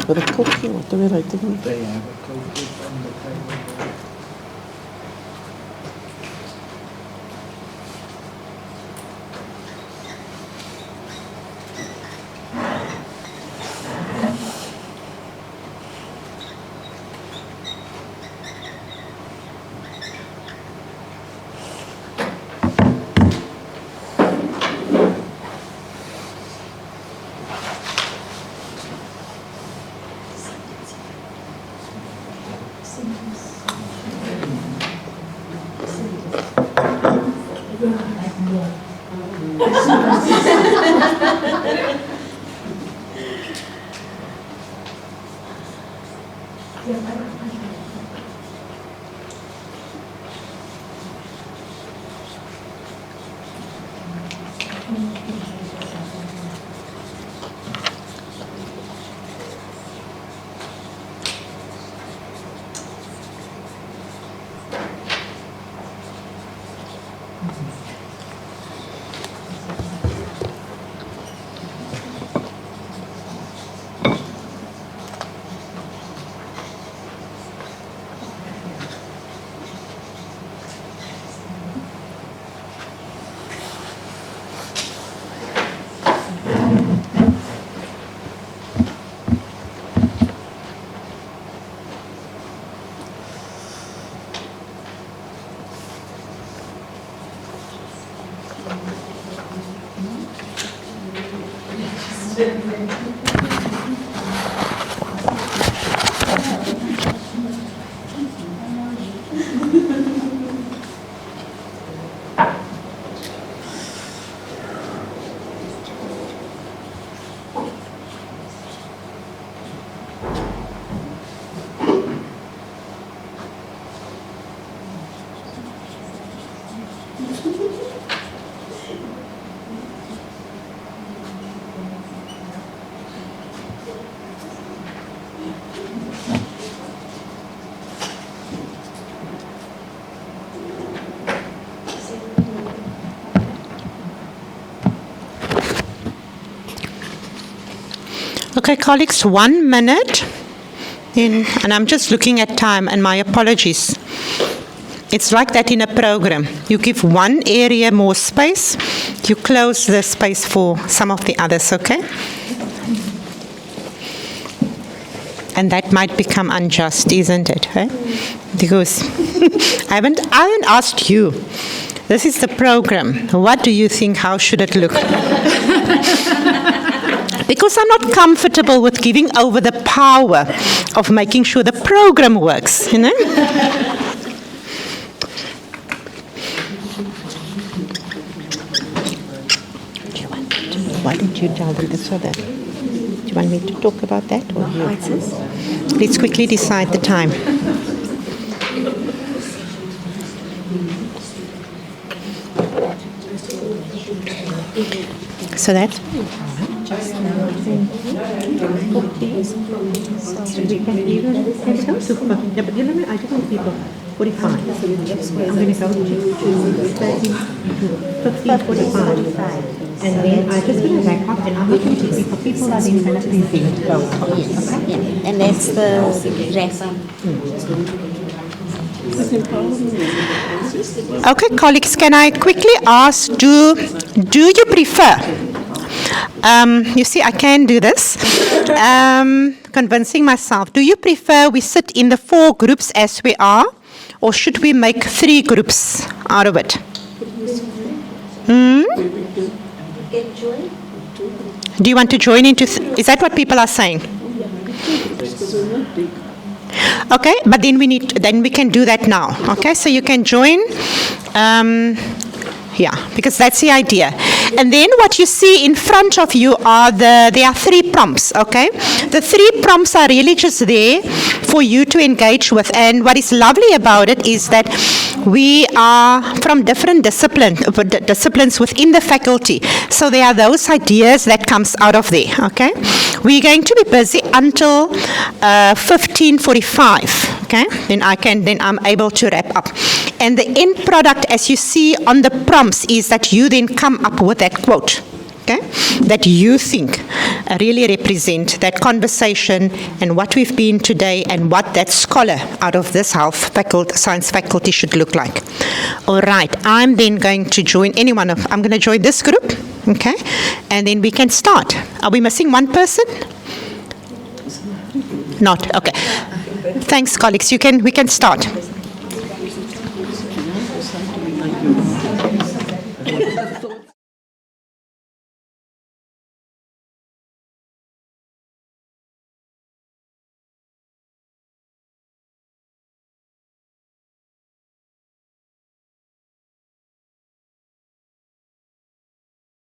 With a cookie, what are we writing? They have a cookie on the table. Okay, colleagues, 1 minute. And I'm just looking at time, and my apologies. It's like that in a program. You give one area more space, you close the space for some of the others, okay? And that might become unjust, isn't it? Eh? Because I haven't asked you. This is the program. What do you think? How should it look? Because I'm not comfortable with giving over the power of making sure the program works, you know? Why don't you tell them this or that? Do you want me to talk about that? Or you? Let's quickly decide the time. So that's we can even go to but you know, I just want people 45. I'm going to go to 30 to 50, 45. And then I just going to wrap up and I'm looking to people are then going to present. Go. Yes. Okay? Yeah. And that's the wrap up. Okay, colleagues, can I quickly ask, do you prefer, you see, I can do this, convincing myself, do you prefer we sit in the 4 groups as we are, or should we make 3 groups out of it? Do you want to join into, is that what people are saying? Okay, but then we can do that now. Okay, so you can join. Because that's the idea. And then what you see in front of you are there are 3 prompts, okay? The 3 prompts are really just there for you to engage with. And what is lovely about it is that we are from different disciplines within the faculty. So there are those ideas that comes out of there, okay? We're going to be busy until 15:45, okay? Then I'm able to wrap up. And the end product, as you see on the prompts, is that you then come up with that quote. okay, that you think really represent that conversation and what we've been today and what that scholar out of this science faculty should look like. All right, I'm then going to join I'm going to join this group, okay, and then we can start. Are we missing one person? Not, okay. Thanks, colleagues. We can start.